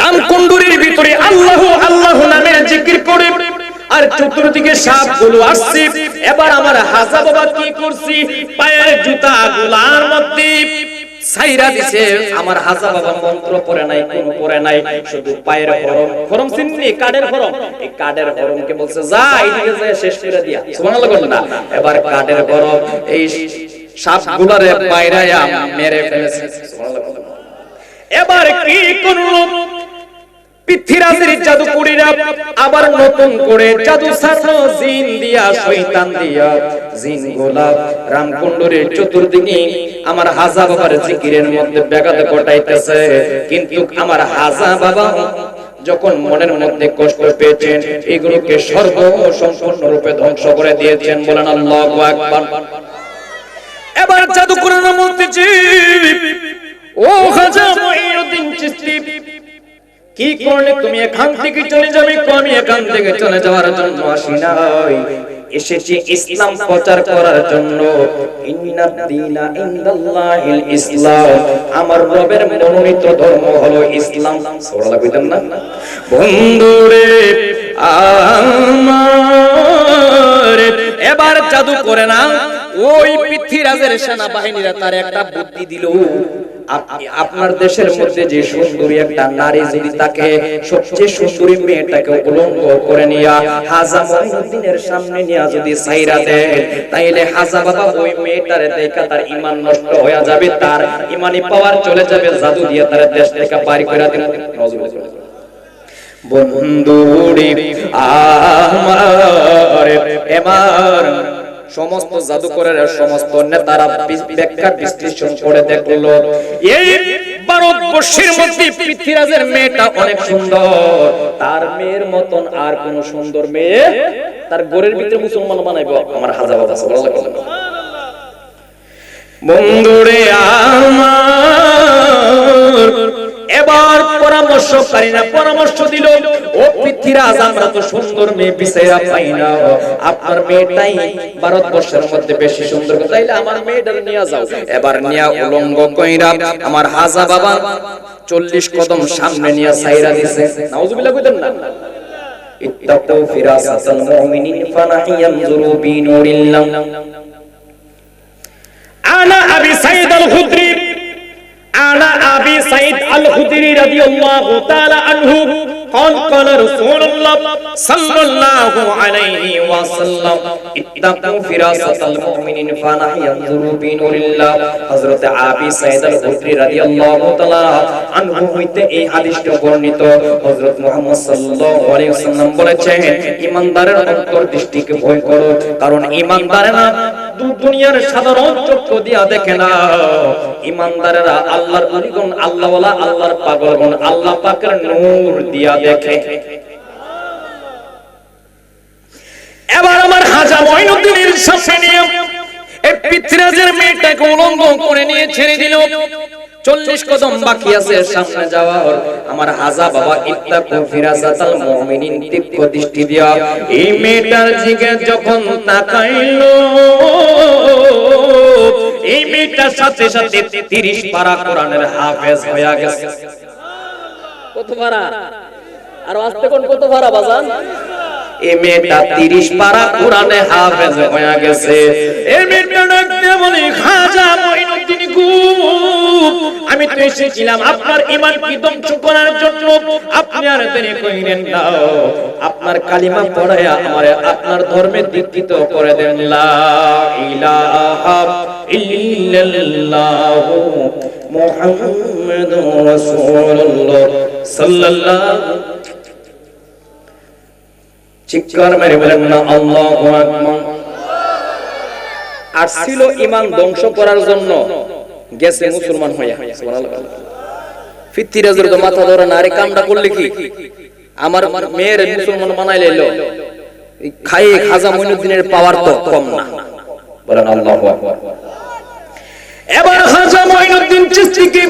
রামকুণ্ডুরির ভিতরে আল্লাহু আল্লাহু নামের জিকির করে, আর চতুর্দিকে সাপগুলো আসছে। এবার আমার হাজা বাবা কি করছি, পায়ের জুতাগুলার মধ্যে ছাইরা দিছে। আমার হাজা বাবা মন্ত্র পড়ে নাই, কোন পড়ে নাই, শুধু পায়ের খরম চিননি, কাঠের খরম, এই কাঠের খরমকে বলছে যা এইদিকে যায় শেষ করে দিয়া। সুবহানাল্লাহ বলেন না। এবার কাঠের খরম এই সাপগুলারে পায়রায়া মেরে ফেলেছে। সুবহানাল্লাহ। এবার কি করলো পৃথ্বীরাজের জাদুকরীরা, আবার নতুন করে জাদু ছাড়লো জিন দিয়া, শয়তান দিয়া। জিনগুলা রামকুণ্ডুরির চতুর্দিকে আমার হাজা বাবার জিকিরের মধ্যে ব্যাঘাত ঘটাইতেছে, কিন্তু আমার হাজা বাবা যখন মনের মধ্যে কষ্ট পেয়েছেন এগুলোকে সর্বসম্পূর্ণ রূপে ধ্বংস করে দিয়েছেন। বলেন আল্লাহু আকবার। এবার জাদুকররা বলতেছে, ও খাজা মঈনুদ্দিন চিশতি, কি করলে তুমি এখান থেকে চলে যাবে? আমি এখান থেকে চলে যাওয়ার জন্য আসি নাই, এসেছি ইসলাম প্রচার করার জন্য। ইন্নাদ দীনা ইনদাল্লাহিল ইসলাম, আমার রবের মনোনীত ধর্ম হলো ইসলাম। সুবহানাল্লাহ কইতেন না বন্ধুরে আমার। এবার জাদু করে না ওই পৃথ্বীরাজের সেনাবাহিনীরা তার একটা বুদ্ধি দিল, আপনার দেশের মধ্যে যে সুন্দরী একটা নারী যদি তাকে সবচেয়ে সুন্দরী মেয়েটাকে উলঙ্গ করে নিয়া হাজা মঈনুদ্দিনের সামনে নিয়া যদি সাইরা দেয়, তাইলে হাজা বাবা ওই মেয়েটারে দেখা তার ঈমান নষ্ট হয়ে যাবে, তার ঈমানি পাওয়ার চলে যাবে, জাদু দিয়ে তার দেশ থেকে বাড়ি করে দিন। বন্ধুরে আমার এবার সমস্ত জাদুকরের সমস্ত নেতারা ব্যাখ্যা বিশ্লেষণ করে দেখলো এই ভারতবর্ষের মধ্যে পৃথ্বীরাজের মেয়েটা অনেক সুন্দর, তার মেয়ের মতন আর কোন সুন্দর মেয়ে তার গোরের ভিতরে মুসলমান বানাইবো আমার হাজা বাবা। সুবহানাল্লাহ। বন্ধুরে আমার, এবার পরামর্শকারীরা পরামর্শ দিল, ও পৃথ্বীরাজ, আমরা তো সুন্দর মেয়ে বিছাইয়া পাই না, আপনার মেয়েটাই ভারতবর্ষের মধ্যে বেশি সুন্দর, তাইলে আমার মেয়েটা নিয়ে যাও। এবার নিয়া উলঙ্গ কইরা আমার হাজা বাবা 40 কদম সামনে নিয়ে সাইরা দিছে। নাউজুবিল্লাহ কইতেন না? ইত্তাকু ফিরাসাতাল মুমিনিন ফানাহিয়ানজুরু বিনুরিল্লাহ। আনা আবি সাইদ আল খুদরি, আনা আবি সাইদ আল খুদরি রাদিয়াল্লাহু তাআলা আনহু قال قال رسول الله صلى الله عليه وسلم اتقوا فراسة المؤمنين فنحن ينظر بنور الله। হযরত আবি সাইদ আল খুদরি রাদিয়াল্লাহু তাআলা আনহু হইতে এই হাদিসটি বর্ণিত। হযরত মুহাম্মদ সাল্লাল্লাহু আলাইহি ওয়াসাল্লাম বলেছেন, ঈমানদারের অন্তর্দৃষ্টিকে ভয় করো, কারণ ঈমানদারেরা দুনিয়ার সাধারণ চক্ষু দিয়া দেখে না, ঈমানদারেরা আল্লাহর ওলিগণ, আল্লাহওয়ালা, আল্লাহর পাগলগণ আল্লাহ পাকের নূর দিয়া দেখে। এবার আমার খাজা মঈনুদ্দিনের সামনে নিয়ে এই পৃথ্বীরাজের মেয়েটাকে উলঙ্গ করে নিয়ে ছেড়ে দিল। 40 কদম বাকি আছে সামনে যাওয়ার। আমার হাজা বাবা ইত্তাকু ফিরাসাতাল মুমিনিন তীক্ষ্ণ দৃষ্টি দিয়া এই মেয়েটার দিকে যখন তাকাইলো, এই মেয়েটার সাথে সাথে 30 পারা কোরআনের হাফেজ হয়ে গেছে। কত পারা? আর আস্তে কোন কত পারা বাজান? এই মেয়েটা 30 পারা কোরআনে হাফেজ হয়ে গেছে। এই মেয়েটা দেখতে বলে, খাজা মঈনুদ্দিন গো, আমি তো এসেছিলাম আপনার ঈমান কি ধ্বংস করার জন্য, আপনি আর দেরি কইরেন না, আপনার কালিমা পড়ায়া আমারে আপনার ধর্মে দীক্ষিত করে দেন। লা ইলাহা ইল্লাল্লাহ মুহাম্মাদুর রাসূলুল্লাহ সাল্লাল্লাহু। চিৎকার মেরে বলেন না আল্লাহু আকবার। আর ছিল ঈমান ধ্বংস করার জন্য, গেছে মুসলমান হইয়া। সুবহানাল্লাহ। পৃথ্বীরাজের তো মাথা ধরে না, আরে কামটা করলে কি, আমার মেয়ের মুসলমান বানাই লইলো, খাইয়ে খাজা মঈনুদ্দিনের পাওয়ার তো কম না। বলেন আল্লাহু আকবার। এবার খাজা মঈনুদ্দিন চিশতিকে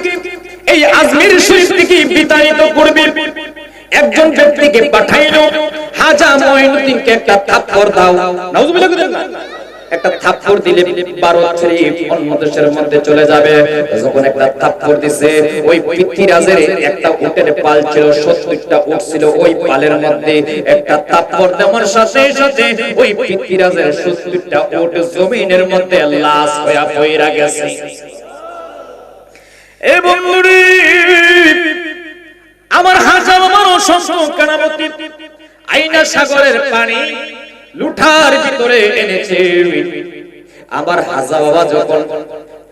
এই আজমির শরীফ থেকে বিতাড়িত করবে একজন ব্যক্তিকে পাঠাইলো, খাজা মঈনুদ্দিনকে একটা থাপ্পড় দাও। নাউজুবিল্লাহ কইতেন না? একটা থাপ্পড় দিলে ভারত শরীফ অন্য দেশের মধ্যে চলে যাবে। যখন একটা থাপ্পড় দিছে, ওই পৃথ্বীরাজের একটা উটের পাল ছিল, 70টা উট ছিল, ওই পালের মধ্যে একটা থাপ্পড় দেওয়ার সাথে সাথে ওই পৃথ্বীরাজের 70টা উট জমিনের মধ্যে লাশ হয়ে পড়ে গেছে। এ বন্ধুরে আমার, হাজা বাবার অসংখ্য কারামতি, আইনা সাগরের পানি লুঠার ভিতরে এনেছে। আবার হাজা বাবা যখন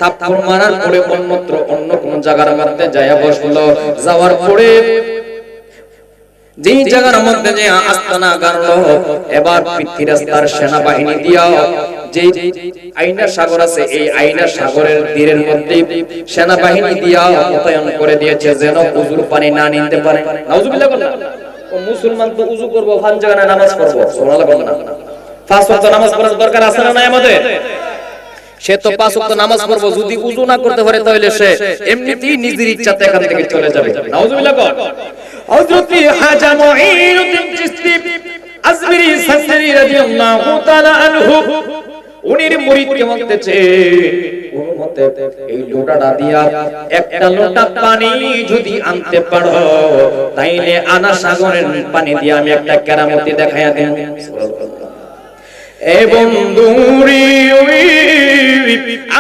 থাপ্পড় মারার পরে অন্যত্র অন্য কোন জায়গার মধ্যে যায়া বসলো, যাওয়ার পরে যেই জায়গার মধ্যে যে আস্তানা গাড়লো, এবার পৃথ্বীরাজ তার সেনাবাহিনী দিয়া যে আইনা সাগর আছে, এই আইনা সাগরের তীরের মধ্যে সেনাবাহিনী দিয়া মোতায়েন করে দিয়েছে, যেন উজুর পানি না নিতে পারে। নাউজুবিল্লাহ বলেন। ও মুসলমান তো উজু করব, ফান জায়গায় নামাজ পড়ব। সুবহানাল্লাহ বলেন না? 5 ওয়াক্ত নামাজ পড়ার দরকার আছে না নাই আমাদের? সে তো 5 ওয়াক্ত নামাজ পড়ব, যদি উজু না করতে পারে তাহলে সে এমনিতেই নিজের ইচ্ছাতে এখান থেকে চলে যাবে। নাউজুবিল্লাহ বলেন। হযরত হাজা মঈনুদ্দিন চিশতি আজমিরি সান্দারি রাদিয়াল্লাহু তাআলা আনহু উনির মুরিদকে বলতেছে, উম্মতে এই লোটাটা দিয়া একটা লোটা পানি যদি আনতে পারো, তাইলে আনা সাগরের পানি দিয়ে আমি একটা কেরামতি দেখাইয়া দেব। এ বন্ধুরি,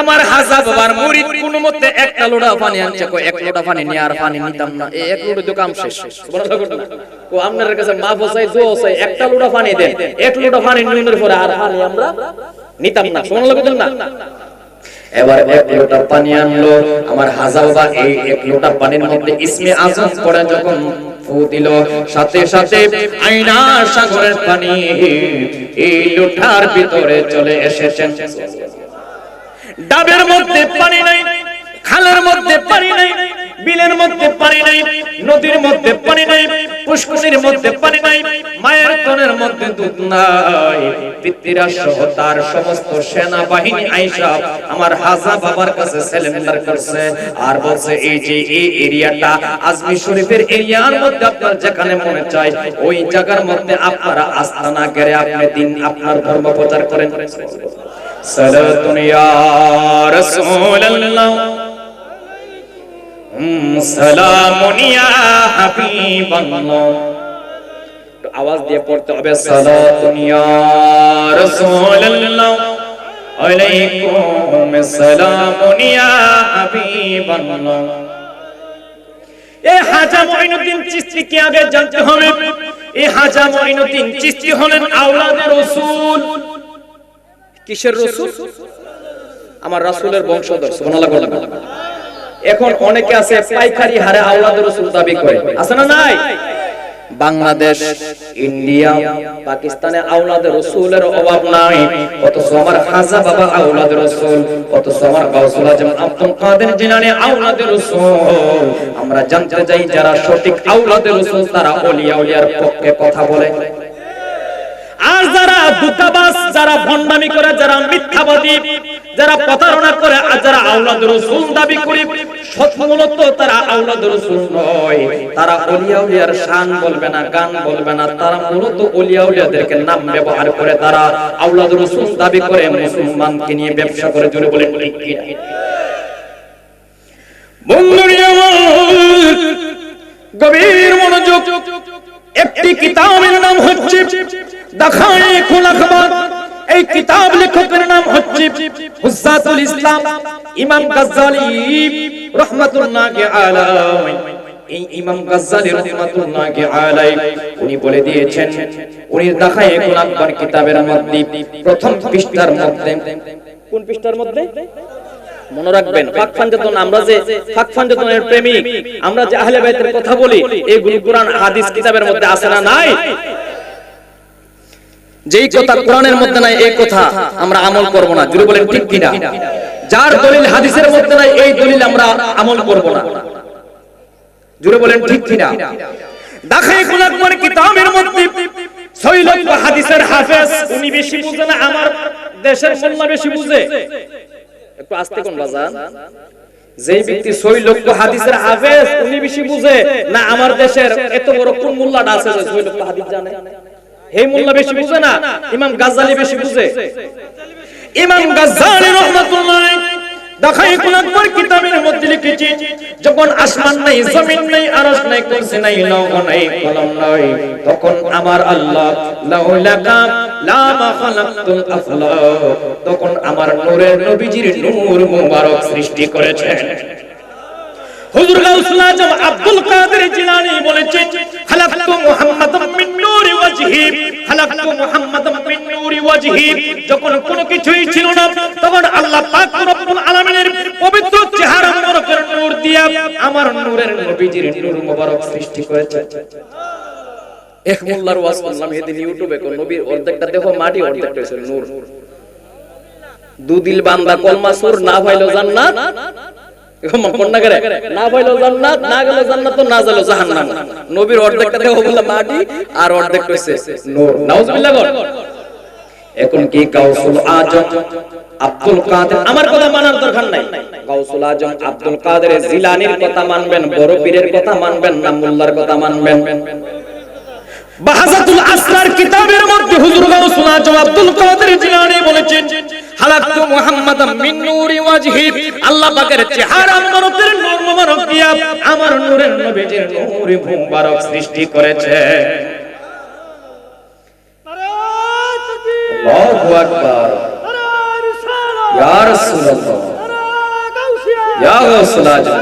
আমার হাজা বাবার মুরিদ কোন মতে একটা লোটা পানি আনছে, কই এক লোটা পানি নিয়ে আর পানি নিতাম না, এই এক লোটা তো কাম শেষ। সুবহানাল্লাহ। ও আপনার কাছে মাফ চাই, জো চাই, একটা লোটা পানি দেন, এক লোটা পানি নিউনের পরে আর পানি আমরা নিতাম না। সুবহানাল্লাহ বলেন না? এবার এক লোটা পানি আনলো আমার হাজা বাবা, এই এক লোটা পানির মধ্যে ইসমে আজম পড়ে যখন ফু দিল, সাথে সাথে আইনা সাগরের পানি এই লোটার ভিতরে চলে এসেছেন। ডাবের মধ্যে পানি নাই, খালের মধ্যে পানি নাই, বিলের মধ্যে পানি নাই, নদীর মধ্যে পানি নাই, পুষ্করিণীর মধ্যে পানি নাই, মায়ের তনের মধ্যে দুধ নাই, পিতৃরা সহ তার সমস্ত সেনাবাহিনী আইসা আমার হাজা বাবার কাছে সিলিন্ডার করছে আর বলছে এই যে এই এরিয়াটা আজমি শরীফের এরিয়ার মধ্যে আপনার যেখানে মনে চায় ওই জায়গার মধ্যে আপনারা আস্তানা গেড়ে আপনি দিন আপনার ধর্ম প্রচার করেন। সালাতুন ইয়া রাসূলুল্লাহ সালামুন ইয়া হাবিবাল্লাহ, আওয়াজ দিয়ে পড়তে হবে সালাতুন ইয়া রাসূলুল্লাহ আলাইকুম সালামুন ইয়া হাবিবাল্লাহ। এই খাজা মুঈনুদ্দিন চিশতি কে আগে জানতে হবে, এই খাজা মুঈনুদ্দিন চিশতি হলেন আওলাদে রাসূল। কিসের রাসূল? আমার রাসূলের বংশধর। সুবহানাল্লাহ বলেন। এখন অনেকে আছে পাইকারি হারে আওলাদে রাসূল দাবি করে, আছে না নাই? বাংলাদেশ, ইন্ডিয়া, পাকিস্তানে আওলাদে রাসূলের অভাব নাই, অথচ আমার খাজা বাবা আওলাদে রাসূল, অথচ আমার গাউসুল আজম আব্দুল কাদের জিলানী আওলাদে রাসূল। আমরা জানতে চাই যারা সঠিক আওলাদে রাসূল তারা ওলিয়া উলিয়ার পক্ষে কথা বলে, আর যারা দুতাবাস, যারা ভণ্ডামি করে, যারা মিথ্যাবাদী, যারা প্রতারণা করে, আর যারা আওলাদ রাসূল দাবি করে মূলত তারা আওলাদ রাসূল নয়, তারা ওলিয়া উলিয়ার শান বলবে না, গান বলবে না, তারা মূলত ওলিয়া উলিয়াদেরকে নাম ব্যবহার করে তারা আওলাদ রাসূল দাবি করে মুসলমানকে নিয়ে ব্যবসা করে। জোরে বলেন ঠিক কি না? বন্ধুরা আমার গভীর মনোযোগ, একটি কিতাবের নাম হচ্ছে দাখাইকুল আখবার। এই কিতাব লেখকের নাম হচ্ছে হুজ্জাতুল ইসলাম ইমাম গাজ্জালী রাহমাতুল্লাহি আলাইহি। এই ইমাম গাজ্জালী রাহমাতুল্লাহি আলাইহি উনি বলে দিয়েছেন, উনি দাখাইকুল আখবার কিতাবের মধ্যে প্রথম পৃষ্ঠার মধ্যে, কোন পৃষ্ঠার মধ্যে মনে রাখবেন, ফাকফানজাতুন, আমরা যে ফাকফানজাতুনের প্রেমিক, আমরা যে আহলে বাইতের কথা বলি, এইগুলো কোরআন হাদিস কিতাবের মধ্যে আছে না নাই? যেই কথা কোরআনের মধ্যে নাই এই কথা আমরা আমল করব না। জোরে বলেন ঠিক কি না? যার দলিল হাদিসের মধ্যে নাই এই দলিল আমরা আমল করব না। জোরে বলেন ঠিক কি না? দাখাইকুল আখবার কিতাবের মধ্যে 6 লক্ষ হাদিসের হাফেজ, উনি বেশি বুঝে না, আমার দেশের মোল্লা বেশি বুঝে। একটু আস্তে কোন বাজান, যেই ব্যক্তি 6 লক্ষ হাদিসের হাফেজ উনি বেশি বুঝে না, আমার দেশের এত বড় কোন মোল্লাটা আছে যে 6 লক্ষ হাদিস জানে? এই মোল্লা বেশি বুঝে না, ইমাম গাজ্জালী বেশি বুঝে। ইমাম গাজ্জালী রাহমাতুল্লাহ দাখাইকুল আখবার কিতাবের মধ্যে লিখেছে, যখন আসমান নাই, জমিন নাই, আরশ নাই, কুরসি নাই, লৌহ নাই, কলম নাই, তখন আমার আল্লাহ লাউলাকা লা মা খালাকতুল আফলাক, তখন আমার নূরের নবীজির নূর মুবারক সৃষ্টি করেছেন। হুজুর গাউসুল আজম আব্দুল কাদের জিলানী বলেছেন, খালাকতু মুহাম্মাদাম মিন নূরি ওয়াজহি, খালাকতু মুহাম্মাদাম মিন নূরি ওয়াজহি। যখন কোনো কিছুই ছিল না, তখন আল্লাহ পাক রব্বুল আলামিনের পবিত্র চেহারা মুবারকের নূর দিয়া আমার নূরের নবীজির নূর মুবারক সৃষ্টি করেছেন। এক মোল্লার ওয়াজ করলাম এদিন ইউটিউবে, কোন নবীর অর্ধেকটা দেখো মাটি, অর্ধেকটা হইছে নূর। দুদিল বান্দা কলমা সুর না হইলো জান্নাত, না হইলো জান্নাত, না গেল জান্নাত, না গেল জাহান্নাম। নবীর অর্ধেকটা দেখো বললাম মাটি আর অর্ধেকটা হইছে নূর। নাউজুবিল্লাহ। এখন কি গাউসুল আজম আব্দুল কাদের, আমার কথা মানার দরকার নাই, গাউসুল আজম আব্দুল কাদের জিলানীর কথা মানবেন, বড় পীরের কথা মানবেন না মোল্লার কথা মানবেন? বাহাজাতুল আসরার কিতাবের মধ্যে হুজুর গাউসুল আজম আব্দুল কাদের জিলানী বলেছেন, খালাকতু মুহাম্মাদাম মিন নূরি ওয়াজহি, আল্লাহ পাকের চেহারা মুবারকের নূর মুবারক দিয়া আমার নূরের নবীজির নূর মুবারক সৃষ্টি করেছে। আল্লাহু আকবার, ইয়া রাসূলুল্লাহ, ইয়া গাউসুল আজম,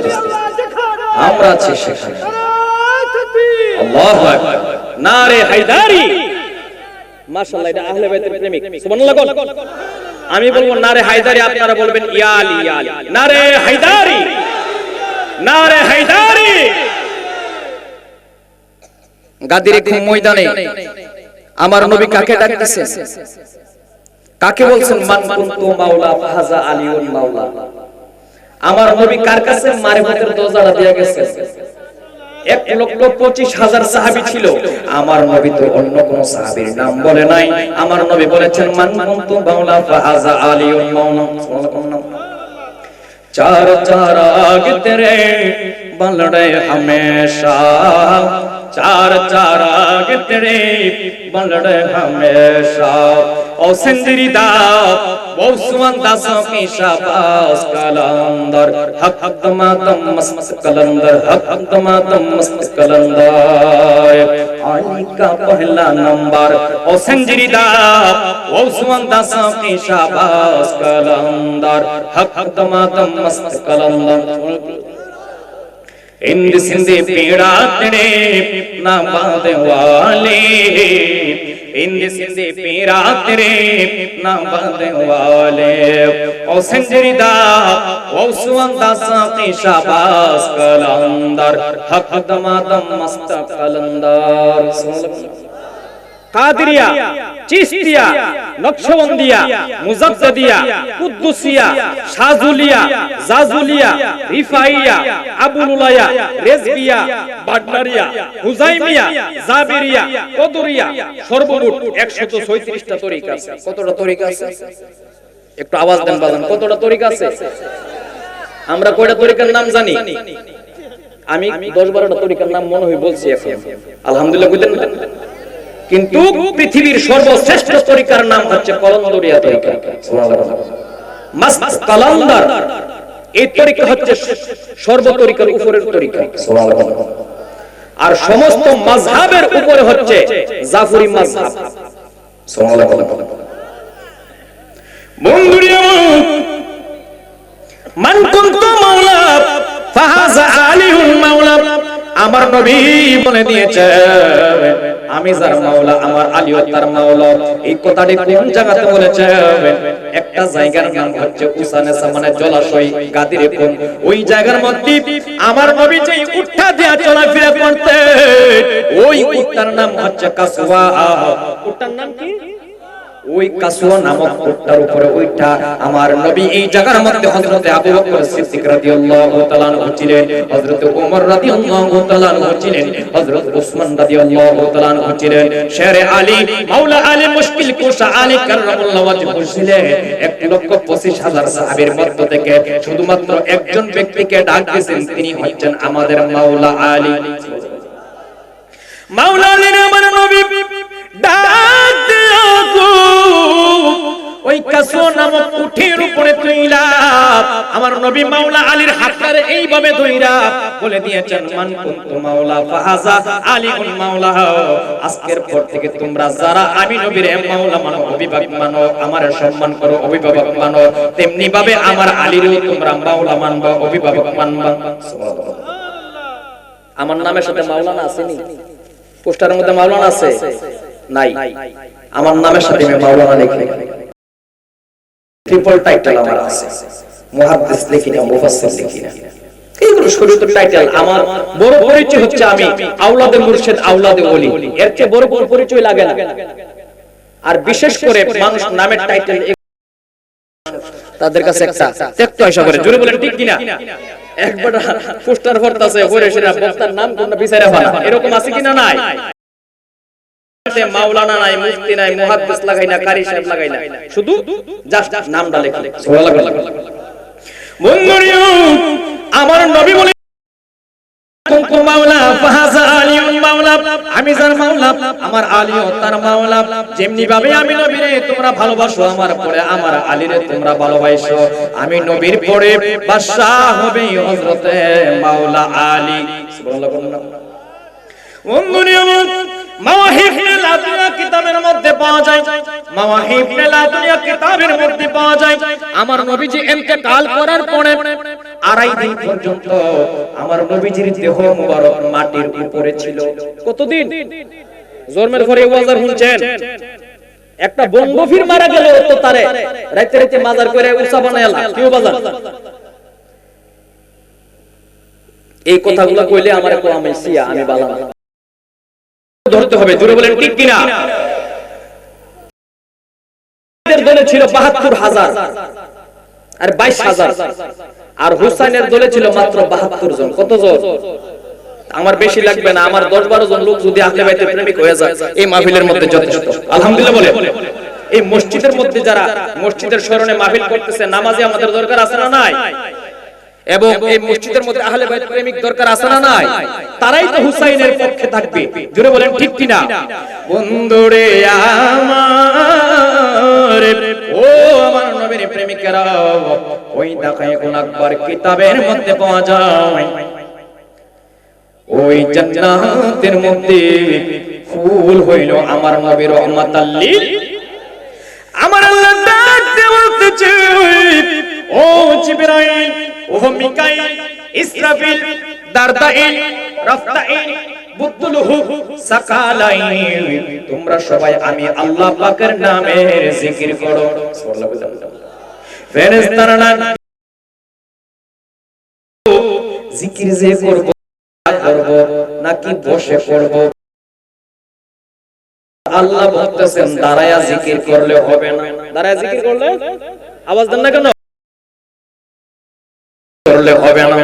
আমরা আছি সেখানে। আল্লাহু আকবার, নারে হায়দারি। মাশাআল্লাহ, এটা আহলে বাইতের প্রেমিক। সুবহানাল্লাহ। আমি বলবো নারে হায়দারি, আপনারা বলবেন ইয়া আলী, ইয়া আলী। নারে হায়দারি, নারে হায়দারি। গাদির এক ময়দানে আমার নবী কাকে ডাকতেছেন? কাকে বলছেন? মান কুনতু মাওলা ফাজা আলিউল মাওলা। আমার নবী কার কাছে মারিফতের দরজাটা দিয়ে গেছেন? 1,25,000 সাহাবী ছিল। আমার নবী তো অন্য কোন সাহাবীর নাম বলে নাই। আমার নবী বলেছেন মান কুনতু মাওলা ফাহাযা আলিউল মাওলা। चार चाराग तेरे बन रहे हमेशा, चार चाराग तेरे बन रहे हमेशा। ओ सिंदरीदा वो सुवंदा की शाबाश कलंदर हक दमादम मस्त कलंदर हक दमादम मस्त कलंदर। अली का पहला नंबर ओ सिंदरीदा वो सुवंदा की शाबाश कलंदर हक दमादम मस्त कलंदर। इंद सिंधे पीड़ा तेरे ना बांधे वाले, इंद सिंधे पीड़ा तेरे ना बांधे वाले। ओ संजरीदा ओ सुवंदा साकी शाबाश कलंदर हक दमादम मस्त कलंदर। कादरिया, चिश्तिया, नक्शबंदिया, मुजद्ददिया, कुद्दुसिया, शाजुलिया, जाजुलिया, रिफाइया, अबुलुलाया, रेजबिया, बाडनारिया, हुजाइमिया, जाबिरिया, कदरिया, সর্বমোট 136টা তরিকা আছে। কতটা তরিকা আছে? একটু আওয়াজ দেন বাজান, কতটা তরিকা আছে? আমরা কয়টা তরিকার নাম জানি? আমি 10-12টা তরিকার নাম মনে হয় বলছি এখন। আলহামদুলিল্লাহ বুঝলেন না? কিন্তু পৃথিবীর সর্বশ্রেষ্ঠ তরিকার নাম হচ্ছে কলন্দরিয়া তরিকা। মাস্ত কলন্দর এই তরিকা হচ্ছে সর্ব তরিকার উপরের তরিকা। আর সমস্ত মাযহাবের উপরে হচ্ছে জাফরি মাযহাব। বন্ধুরা মান কুনতু মাওলা ফাহাযা আলিউল মাওলা। আমার নবী বলে দিয়েছে আমি যার মাওলা আমার আলীও তার মাওলা। এই কথাটি কোন জায়গাতে বলেছে? একটা জায়গার নাম হচ্ছে উসানে সামানে জলাশয় গাদিরে কোন, ওই জায়গার মধ্যে আমার নবী যেই উঠা দিয়া চলাফেরা করতেন ওই উটটার নাম হচ্ছে কাসওয়া। উটটার নাম কি? ওই কাসওয়া নামক উটটার উপরে ওইটা আমার নবী এই জায়গার মধ্যে হযরতে আবু বকর সিদ্দিক রাদিয়াল্লাহু তাআলা আনহু ছিলেন, হযরতে ওমর রাদিয়াল্লাহু তাআলা আনহু ছিলেন, হযরত উসমান রাদিয়াল্লাহু তাআলা আনহু ছিলেন, শেরে আলী মাওলা আলী মুশকিল কুশা আলী কাররামাল্লাহু ওয়াজহু ছিলেন। 1,25,000 সাহাবীর মধ্য থেকে শুধুমাত্র একজন ব্যক্তিকে ডাক দিয়েছেন, তিনি হচ্ছেন আমাদের মাওলা আলী। মাওলা আলীর আমার নবী ডাক দিয়া ওই কাসওয়া নামক উটের উপরে তুইলা আমার নবী মাওলা আলীর হাতটারে এইভাবে ধইরা বলে দিয়েছেন মান কুনতু মাওলা ফাহাযা আলীউল মাওলা। আজকের পর থেকে তোমরা যারা আমি নবীর মাওলা মানো, অভিভাবক মানো, আমার সম্মান করো, অভিভাবক মানো, তেমনি ভাবে আমার আলীরও তোমরা মাওলা মানবা, অভিভাবক মানবা। সুবহানাল্লাহ। আমার নামের সাথে মাওলানা আছে নি? পোস্টারের মধ্যে মাওলানা আছে? নাই। আমার নামের সাথে আমি মাওলানা লিখি, ট্রিপল টাইটেল আমার আছে, মুহাদ্দিস লিখি না, মুফাসসির লিখি না। এইগুলো শরীয়তের টাইটেল। আমার বড় পরিচয় হচ্ছে আমি আওলাদে মুর্শিদ, আওলাদে ওলি। এর চেয়ে বড় পরিচয় লাগে না। আর বিশেষ করে মানুষ নামের টাইটেল তাদের কাছে একটা ত্যাক্ত আশা করে। জোরে বলেন ঠিক কিনা? একবার পোস্টার ভরতাছে ওরে সেরা বক্তার নাম কোনটা বিচারে ফেলা, এরকম আছে কিনা? নাই। মাওলানা নাই, মুফতি নাই, মুহাদ্দিস লাগাই না, কারি সাহেব লাগাই না, শুধু জাস্ট নামটা লেখা। সুবহানাল্লাহ। বন্ধুরা আমার নবী বলে কুনতু মাওলা ফাহাযা আলীউল মাওলা। আমি যার মাওলা আমার আলীও তার মাওলা। যেমনি ভাবে আমি নবীরে তোমরা ভালোবাসো, আমার পরে আমার আলীরে তোমরা ভালোবাসো। আমি নবীর পরে বাদশা হবে হযরতে মাওলা আলী। সুবহানাল্লাহ। মাওয়াহিবুল লাদুনিয়া কিতাবের মধ্যে পাওয়া যায়, মাওয়াহিবুল লাদুনিয়া কিতাবের মধ্যে পাওয়া যায় আমার নবীজি ইন্তেকাল করার পরে 2.5 দিন পর্যন্ত আমার নবীজির দেহ মুবারক মাটির উপরে ছিল। কতদিন? জন্মের পরে ওয়াজার শুনছেন, একটা বঙ্গফির মারা গেল তো তারে রাতে রাতে মাজার করে উঁচা বানায়ালা, কেউ বাজার। এই কথাগুলো কইলে আমার কো আমি সিয়া, আমি বালা ধরতে হবে। জোরে বলেন ঠিক কিনা? এর দলে ছিল 72,000 আর 22,000, আর হুসাইনের দলে ছিল মাত্র 72 জন। কত জন? আমার বেশি লাগবে না, আমার 10-12 জন লোক যদি আহলে বাইতের প্রেমিক হয়ে যায় এই মাহফিলের মধ্যে যথেষ্ট। আলহামদুলিল্লাহ বলে। এই মসজিদের মধ্যে যারা মসজিদের স্মরণে মাহফিল করতেছে, নামাজে আমাদের দরকার আছে না নাই? এবং এই মসজিদের মধ্যে আহলে বাইত প্রেমিক দরকার আছে না নাই? তারাই তো হুসাইনের পক্ষে থাকবে। জোরে বলেন ঠিক কিনা? বন্ধুরে আমার, ও আমার নবীর প্রেমিকেরা, ওই দাকায়েকুল আকবার কিতাবের মধ্যে পাওয়া যায়, ওই জান্নাতের মধ্যে ফুল হইল আমার নবী রহমাতাল লিল। আমার আল্লাহ ডাকতে বলতেছে, ও জিবরাইল, ও মিকাইল, ইসরাফিল, দারদাইল, রাফতাইল, বুতুলহু, সাকালাইন, তোমরা সবাই আমি আল্লাহ পাকের নামের জিকির করো। সুবহানাল্লাহ। ফেরেশতারা জিকির যে করব নাকি বসে করব? আল্লাহ বলতেছেন দাঁড়ায়া জিকির করলে হবে না। দাঁড়ায়া জিকির করলে আওয়াজ দেন না কেন? করলে হবে না,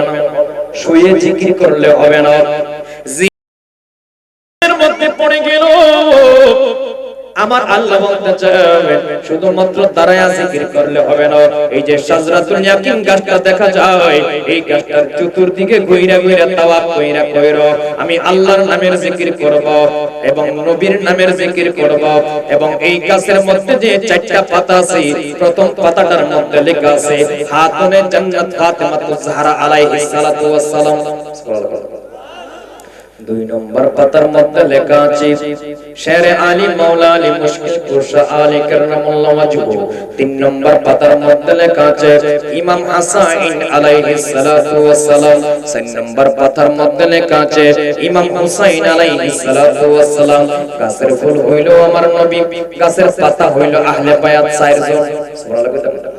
শুয়ে জিকির করলে হবে না। জিকিরের মধ্যে পড়ে গেল আমার আল্লাহ বলতেছেন শুধুমাত্র দাঁড়ায়া জিকির করলে হবে না। এই যে শাজরাতুল ইয়াকিন গাছটা দেখা যায়, এই গাছটার চতুর্দিকে ঘুরে ঘুরে তাওয়াফ কইরা কইরো আমি আল্লাহর নামের জিকির করব এবং নবীর নামের জিকির করব। এবং এই গাছের মধ্যে যে 4টা পাতা আছে, প্রথম পাতাটার মধ্যে লেখা আছে হাতুনে জান্নাত ফাতিমাতুজ জাহরা আলাইহিস সালাতু ওয়াস সালাম। সুবহানাল্লাহ। 2 নম্বর পাতার মধ্যে লেখা আছে শেরে আলী মাওলা আলী মুশকিল কুশা আলী কাররামাল্লাহু ওয়াজহু। 3 নম্বর পাতার মধ্যে লেখা আছে ইমাম হাসান আলাইহিস সালাতু ওয়াস সালাম। 4 নম্বর পাতার মধ্যে লেখা আছে ইমাম হুসাইন আলাইহিস সালাতু ওয়াস সালাম। গাছের ফুল হইল আমার নবী, গাছের পাতা হইল আহলে বায়াত 4 জন। সুবহানাল্লাহ।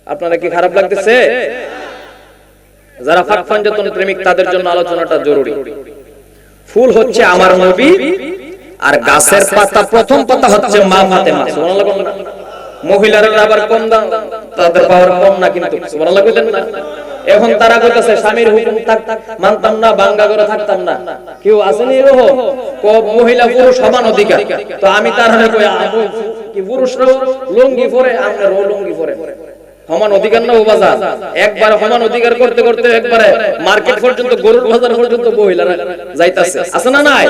আপনারা কি খারাপ লাগতেছে? যারা ফাক ফাঞ্জাতন প্রেমিক তাদের জন্য আলোচনাটা জরুরি। ফুল হচ্ছে আমার নবী, আর গাছের পাতা প্রথম পাতা হচ্ছে মা ফাতেমা। সুবহানাল্লাহ। মহিলারা আবার কম দাম, তাদের পাওয়ার কম না, কিন্তু সুবহানাল্লাহ কইলেন না। এখন তারা কইতাছে স্বামীর হুকুম থাক মানতাম না, বাঙ্গা করে থাকতাম না। কেউ আসেনি এরকম মহিলা পুরুষ সমান অধিকার? তো আমি তার হলে কই কি পুরুষরাও লুঙ্গি পরে, আমরাও লুঙ্গি পরে, সমান অধিকার না? ও বাজার একবার সমান অধিকার করতে করতে একবারে মার্কেট পর্যন্ত, গরুর বাজার পর্যন্ত মহিলারা যাইতাছে, আছে না নাই?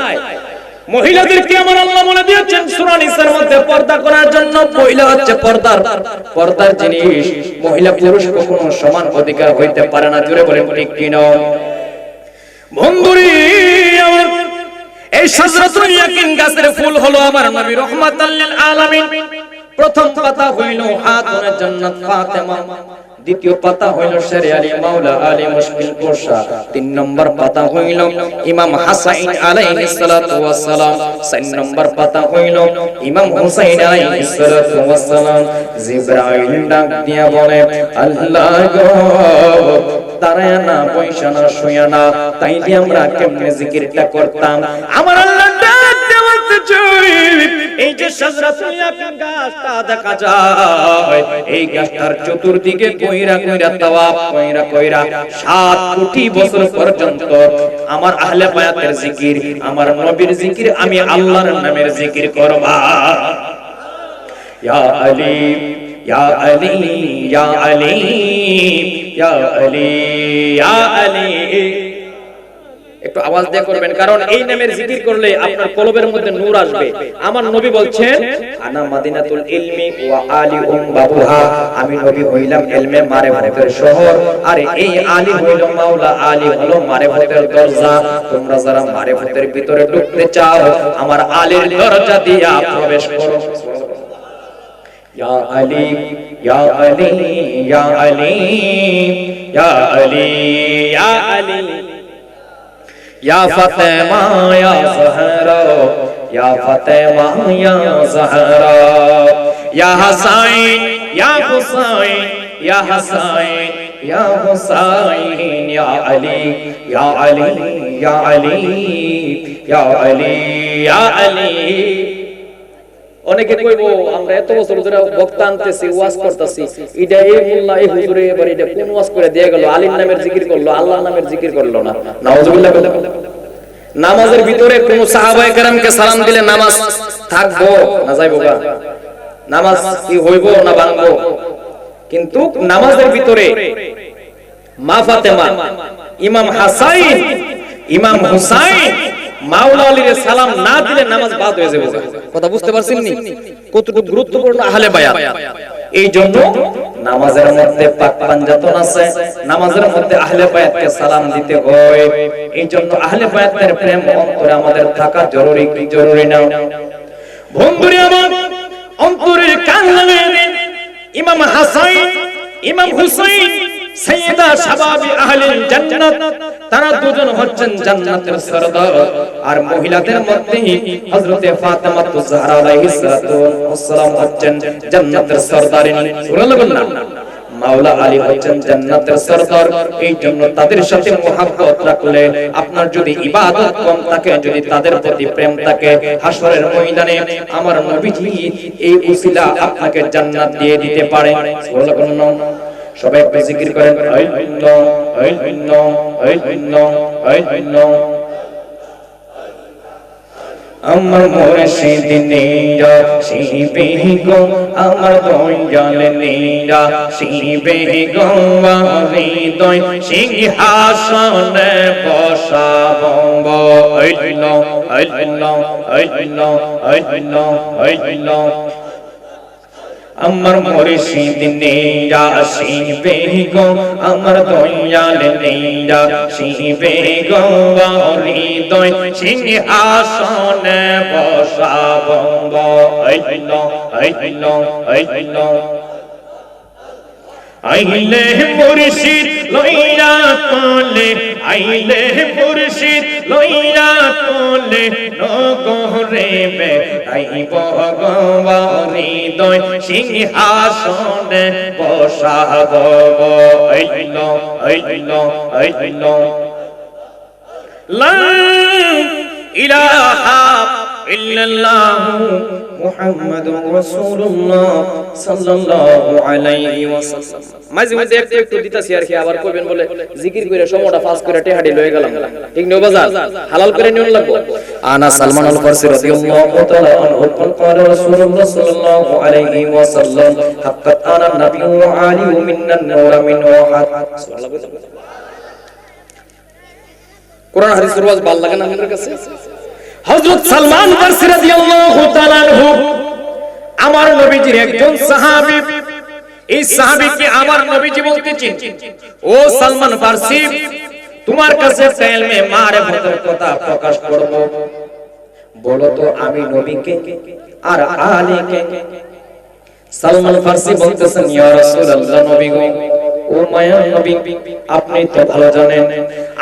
মহিলাদেরকে আমার আল্লাহ বলে দিয়েছেন সূরা নিসার মধ্যে পর্দা করার জন্য। মহিলা হচ্ছে পর্দার জিনিস। মহিলা পুরুষ কখনো সমান অধিকার হইতে পারে না। জোরে বলেন ঠিক কি না? বন্ধুরি আমার, এই শাজরাতুল ইয়াকিন গাছের ফুল হলো আমার নবী রাহমাতাল লিল আলামিন। প্রথম পাতা হইল হাতুনে জান্নাত ফাতেমা, দ্বিতীয় পাতা হইল শেরে আলী মাওলা আলী মুশকিল কুশা, 3 নম্বর পাতা হইল ইমাম হাসান আলাইহিস সালাতু ওয়াস সালাম, 4 নম্বর পাতা হইল ইমাম হুসাইন আলাইহিস সালাতু ওয়াস সালাম। জিবরাইল ডাক দিয়া বলে আল্লাহ গো, দাঁড়ায় না, বইসা না, শুয়া না, তাইলে আমরা কেমনে জিকিরটা করতাম? আমার আল্লাহ ডাক দিয়া বলতেছে এই যে শাজরাতুল ইয়াকিন গাছটা দেখা যায়, এই গাছটার চতুর্দিকে কইরা কইরা তাওয়াফ কইরা কইরা 7 কোটি বছর পর্যন্ত আমার আহলে বায়াতের জিকির, আমার নবীর জিকির, আমি আল্লাহর নামের জিকির করব। ইয়া আলী ইয়া আলী ইয়া আলী ইয়া আলী ইয়া আলী। একটু আওয়াজ দিয়ে করবেন, কারণ এই নামের জিকির করলে আপনার কলবের মধ্যে নূর আসবে। আমার নবী বলছেন আনা মাদিনাতুল ইলমি ওয়া আলী বাবুহা, আমি নবী হইলাম ইলমে মারিফাতের শহর, আর এই আলী হইল মাওলা আলী হলো মারিফাতের দরজা। তোমরা যারা মারিফাতের ভিতরে ঢুকতে চাও, আমার আলীর দরজা দিয়া প্রবেশ করো। ইয়া আলী ইয়া আলী ইয়া আলী ইয়া আলী ইয়া আলী या फातिमा या ज़हरा, या फातिमा या ज़हरा, या हसैन या हुसैन, या हसैन या हुसैन, या अली या अली या अली या अली या अली। অনেকে কইবো আমরা এত বছর ধরে বক্তা আনতেছি ওয়াজ করতেছি, এটা এই মোল্লা এই হুজুরে এবার এটা কোন ওয়াজ করে দিয়ে গেল, আলীর নামের জিকির করলো, আল্লাহর নামের জিকির করলো না। নাউজুবিল্লাহ। নামাজের ভিতরে কোন সাহাবায়ে কেরামকে সালাম দিলে নামাজ থাকবো না যাইবো গা? নামাজ কি হইবো না ভাঙবো? কিন্তু নামাজের ভিতরে মা ফাতেমা, ইমাম হাসাইন, ইমাম হুসাইন, মাওলা আলীর সালাম না দিলে নামাজ বাদ হয়ে যাবে। কথা বুঝতে পারছেন নি কতটুকু গুরুত্বপূর্ণ আহলে বায়াত? এই জন্য নামাজের মধ্যে পাক পাঞ্জাতন আছে, নামাজের মধ্যে আহলে বায়াতকে সালাম দিতে হয়। এই জন্য আহলে বায়াতের প্রেম অন্তরে আমাদের থাকা জরুরি কি জরুরি না? বন্ধুরা আমার, অন্তরের কান লাগিয়ে দিন। ইমাম হাসান, ইমাম হুসাইন সাইয়্যিদা শাবাবি আহলিল জান্নাত, তারা দুজন হচ্ছেন জান্নাতের সরদার। আর মহিলাদের মধ্যে হযরতে ফাতেমা তুজহারা আলাইহিস সালাতু ওয়াস সালাম হচ্ছেন জান্নাতের সরদারিনী। সুবহানাল্লাহ। মাওলা আলী হচ্ছেন জান্নাতের সরদার। এই জন্য তাদের সাথে মুহাব্বত রাখলে, আপনার যদি ইবাদত কম থাকে, যদি তাদের প্রতি প্রেম থাকে, হাশরের ময়দানে আমার নবীজি এই উসিলা আপনাকে জান্নাত দিয়ে দিতে পারে। সুবহানাল্লাহ। সবাই একটু জিকির করেন, আল্লাহ আল্লাহ আল্লাহ আল্লাহ। আমার মুর্শিদ নীরা শিবে গো, আমার দয়াল নীরা শিবে গো, হৃদয় সিংহাসনে বসাবো। আল্লাহ আল্লাহ আল্লাহ আল্লাহ আল্লাহ। আমার মুর্শিদ নীরা শিবে গো, আমার দয়াল নীরা শিবে গো, হৃদয় সিংহাসনে বসাবো। আল্লাহ আল্লাহ আল্লাহ। আইলে মুর্শিদ লইয়া কোলে, আইলে মুর্শিদ লইয়া কোলে, নগরে বেড়াইব গো, হৃদয় সিংহাসনে বসাব। আল্লাহ আল্লাহ আল্লাহ। লা ইলাহা ইল্লাল্লাহু মুহাম্মাদুর রাসূলুল্লাহ সাল্লাল্লাহু আলাইহি ওয়াসাল্লাম। মাঝে মাঝে একটু একটু দিতাছি আর কি, আবার কইবেন বলে জিকির কইরা সময়টা পাস করে টেহাডি লয়ে গেলাম। ঠিক নয় বাজার? হালাল করে নিউন লাগবো। আনা সালমান আল ফারসি রাদিয়াল্লাহু তাআলা আনহু ক্বালা রাসূলুল্লাহ সাল্লাল্লাহু আলাইহি ওয়াসাল্লাম, হাক্কাত আনা নাবিয়্যু আলিউ মিন্নান নূর মিন ওয়াহাদ। সুবহানাল্লাহ। কোরআন হাদিসের ওয়াজ ভালো লাগে না আপনাদের কাছে? হযরত সালমান ফারসি রাদিয়াল্লাহু তাআলা আনহু আমার নবীজির একজন সাহাবী। এই সাহাবীকে আমার নবীজি বলতেছেন, ও সালমান ফারসি, তোমার কাছে ইলমে মারিফতের কথা প্রকাশ করব, বলো তো আমি নবীকে আর আলীকে? সালমান ফারসি বলতেছেন, ইয়া রাসূলুল্লাহ, নবী গো, ও মায়ার নবী, আপনি তো ভালো জানেন।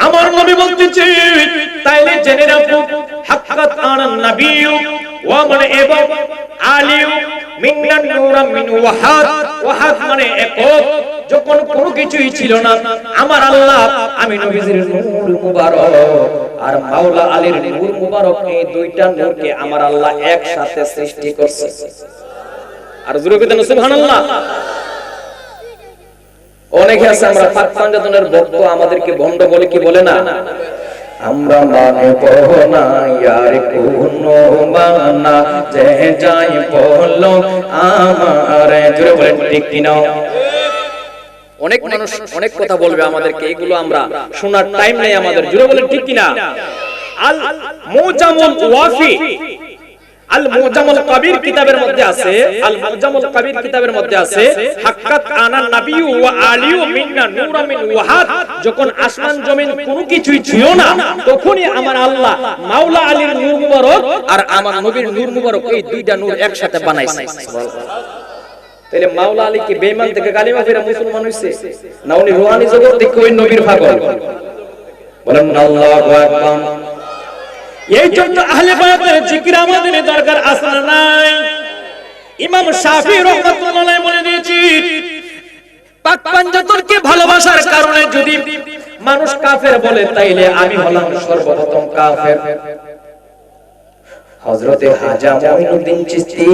আমার নবী বলতেছে, তাইলে জেনে রাখো, হাক্কাত আনান নাবিয়্যু ওয়া মান এবং আলিউ মিন্নান নূরা মিন ওয়াহাদ। ওয়াহাদ মানে একক। যখন কোনো কিছুই ছিল না, আমার আল্লাহ আমি নবীজির নূর মুবারক আর মাওলা আলীর নূর মুবারক, এই দুইটা নূরকে আমার আল্লাহ একসাথে সৃষ্টি করছে। আর জোরে কইতেন সুবহানাল্লাহ। অনেকে আছে আমরা পাক পাঞ্জাতনের ভক্ত, আমাদেরকে ভণ্ড বলে কি বলে না? আমরা মানব না ইয়ার কোনো মানা, যে যাই বলো আমার। জোরে বলেন ঠিক কি না? অনেক মানুষ অনেক কথা বলবে আমাদেরকে, এগুলো আমরা শোনার টাইম নেই আমাদের। জোরে বলেন ঠিক কি না? আল মুজামুল ওয়াফি, আল মুজামুল কবির কিতাবের মধ্যে আছে, আল মুজামুল কবির কিতাবের মধ্যে আছে, হাক্কাত আনান নাবিয়্যু ওয়া আলিউ মিন্না নূরা মিন ওয়াহাদ। যখন আসমান জমিন কোনো কিছুই ছিল না, তখনই আমার আল্লাহ মাওলা আলীর নূর মুবারক আর আমার নবীর নূর মুবারক, এই দুইটা নূর একসাথে বানাইছে। তাহলে মাওলা আলী কি বেঈমান থেকে কালিমা পড়ে মুসলমান হইছে, না উনি রূহানি জগৎ থেকে ওই নবীর পাগল? বলেন আল্লাহু আকবার। এই জন্য আহলে বায়াতের জিকির আমাদের দরকার আছে না নাই? ইমাম শাফিঈ রাহমাতুল্লাহ আলাইহি বলে দিয়েছি, পাক পাঞ্জাতনকে ভালোবাসার কারণে যদি মানুষ কাফের বলে, তাইলে আমি হলাম সর্বপ্রথম কাফের। হযরতে খাজা মুঈনুদ্দিন চিশতি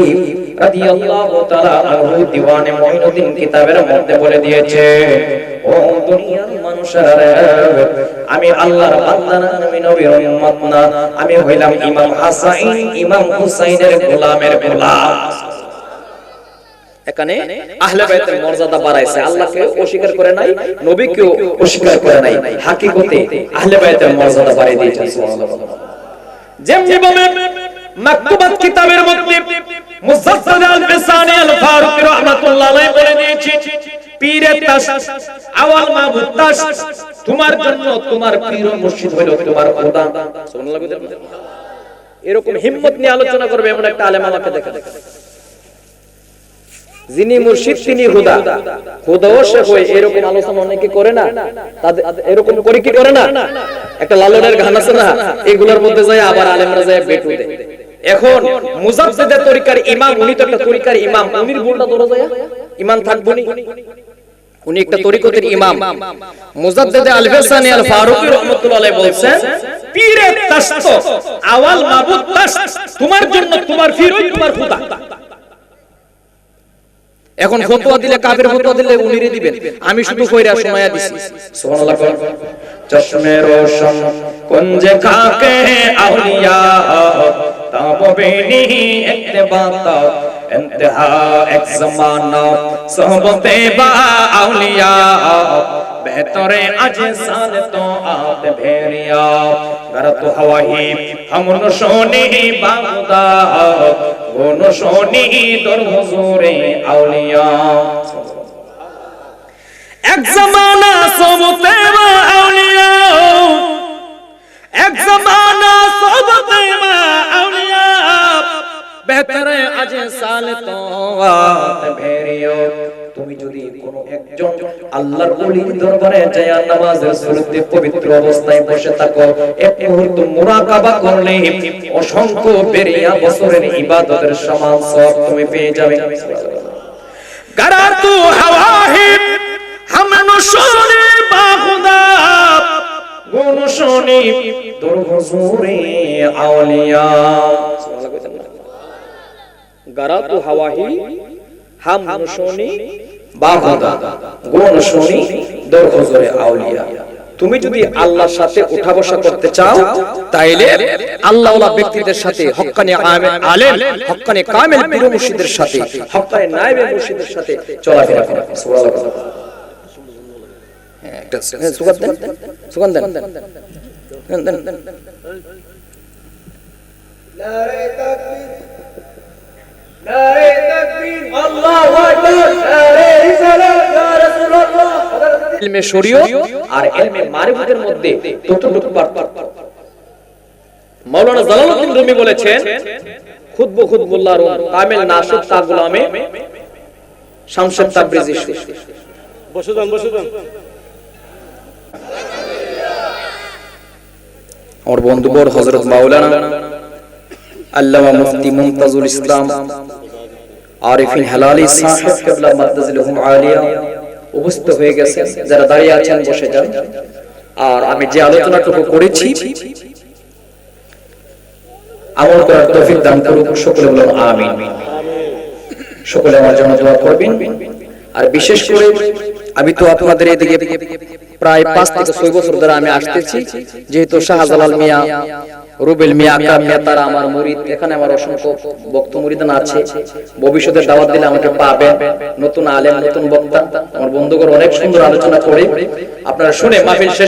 রাদিয়াল্লাহু তাআলা আনহু দিওয়ানে মুঈনুদ্দিন কিতাবের মধ্যে বলে দিয়েছে, ও দুনিয়ার মানুষেরা, আমি আল্লাহর বান্দা না, আমি নবীর উম্মত না, আমি হইলাম ইমাম হাসান ইমাম হুসাইনের গোলামের গোলাম। এখানে আহলে বাইতের মর্যাদা বাড়াইছে, আল্লাহকে অস্বীকার করে নাই, নবীকেও অস্বীকার করে নাই, হাকিকতে আহলে বাইতের মর্যাদা বাড়াই দিয়েছেন। সুবহানাল্লাহ। যেমনি ভাবে মাকতুবাত কিতাবের মধ্যে মুজাদ্দিদ আল-ফিসানি আল-ফারুকী রাহমাতুল্লাহ আলাইহি বলে দিয়েছে, পীরের তাস আওয়াল মাবুদ তাস, তোমার জন্য তোমার পীর ও মুর্শিদ হলো তোমার খোদা। সুবহানাল্লাহ। এরকম হিম্মত নিয়ে আলোচনা করবে এমন একটা আলেম আমাকে দেখা। যিনি মুর্শিদ তিনি খোদা, খোদাও সে হয়, এরকম আলোচনা অনেকে করে না, তাদের এরকম করে কি করে না? একটা লালনের গান আছে না, এগুলোর মধ্যে যায় আবার আলেমরা যায় বেটু দেয়। এখন মুজাদ্দিদের তরিকার ইমাম, উনি তো একটা তরিকার ইমাম, উনির ভুলটা ধরা যায় ইমান থাকবো নি? উনি একটা তরিকতের ইমাম। মুজাদ্দিদ আল-ফিসানি আল-ফারুকী রাহমাতুল্লাহ আলাইহি বলেন, পীরের তাস তো আওয়াল মাবুদ তাস, তোমার জন্য তোমার পীর ওই তোমার খোদা। এখন ফতোয়া দিলে, কাফের ফতোয়া দিলে উনিরে দিবেন, আমি শুধু কইরা শোনায়া দিছি। সুবহানাল্লাহ। চশমে রোশন কুঞ্জে খাকে আউলিয়া, তাববেনি ইত্তেবাত ইন্তেহা এক জামানা, সোহবতে বা আউলিয়া, বেহতরে আজ সাল তো আত ভেরিয়া, গরত হওয়াহি हमन सोनी बागदा गुन सोनी दर हुजूरे औलिया एक जमाना सोबते वा औलिया एक जमाना सोबते वा औलिया बेहतर आज साल तो आत भेरियो তুমি যদি কোন একজন আল্লাহর ওলির দরবারে যায় নামাজের সুরতে পবিত্র অবস্থায় বসে থাকো এক মুহূর্ত মুরাকাবা করলে অসংখ্য বেরিয়া বছরের ইবাদতের সমান সওয়াব তুমি পেয়ে যাবে গারাতু হাওয়াহি হামনু শুনি বা খুদা গুন শুনি দর হুজুরে আউলিয়া গারাতু হাওয়াহি हम नुशोनी बाहुदा गुण शोनी दर हुजूरे आउलिया তুমি যদি আল্লাহর সাথে উঠা বসা করতে চাও তাইলে আল্লাহওয়ালা ব্যক্তিদের সাথে হক্কানি আলেম হক্কানি কামেল পীর মুর্শিদের সাথে হক্কানি নায়েবে মুর্শিদের সাথে চলাফেরা করো সুবহানাল্লাহ একটা সুগান দেন নারে তাকবীর नारे तकबीर अल्लाहु আকবার नारे रिसाলাত या রাসূলুল্লাহ ইলমে শরীয়ত আর ইলমে মারিফাতের মধ্যে কতটুকু পার্থক্য মাওলানা জালালউদ্দিন রুমি বলেছেন খুতবুল্লাহর কামিল নাশিদ তা গোলামে শামসুত তাবরিজি বসুদান और বন্ধুবর হযরত মাওলানা আল্লামা মুফতি মুমতাজুল ইসলাম আরিফিন হালালি সাহেব কিবলা মাদ্দাজিলহুম আলিয়া উপস্থিত হয়ে গেছেন যারা দাঁড়িয়ে আছেন বসে যান আর আমি যে আলোচনাটুকু করেছি আমল করার তৌফিক দান করুন সকলে বলুন আমিন সকলে আমার জন্য দোয়া করবেন আর বিশেষ করে আমি তো আপনাদের এদিকে প্রায় 5 থেকে 6 বছর ধরে আমি আসতেছি যেহেতু শাহজালাল মিয়া রুবেল মিয়া আকরাম মিয়া তারা আমার মুরিদ এখানে আমার অসংখ্য ভক্ত মুরিদান আছে ভবিষ্যতে দাওয়াত দিলে আমাকে পাবেন নতুন আলেম নতুন বক্তা আমার বন্ধুগণ অনেক সুন্দর আলোচনা করে আপনারা শুনে মাহফিল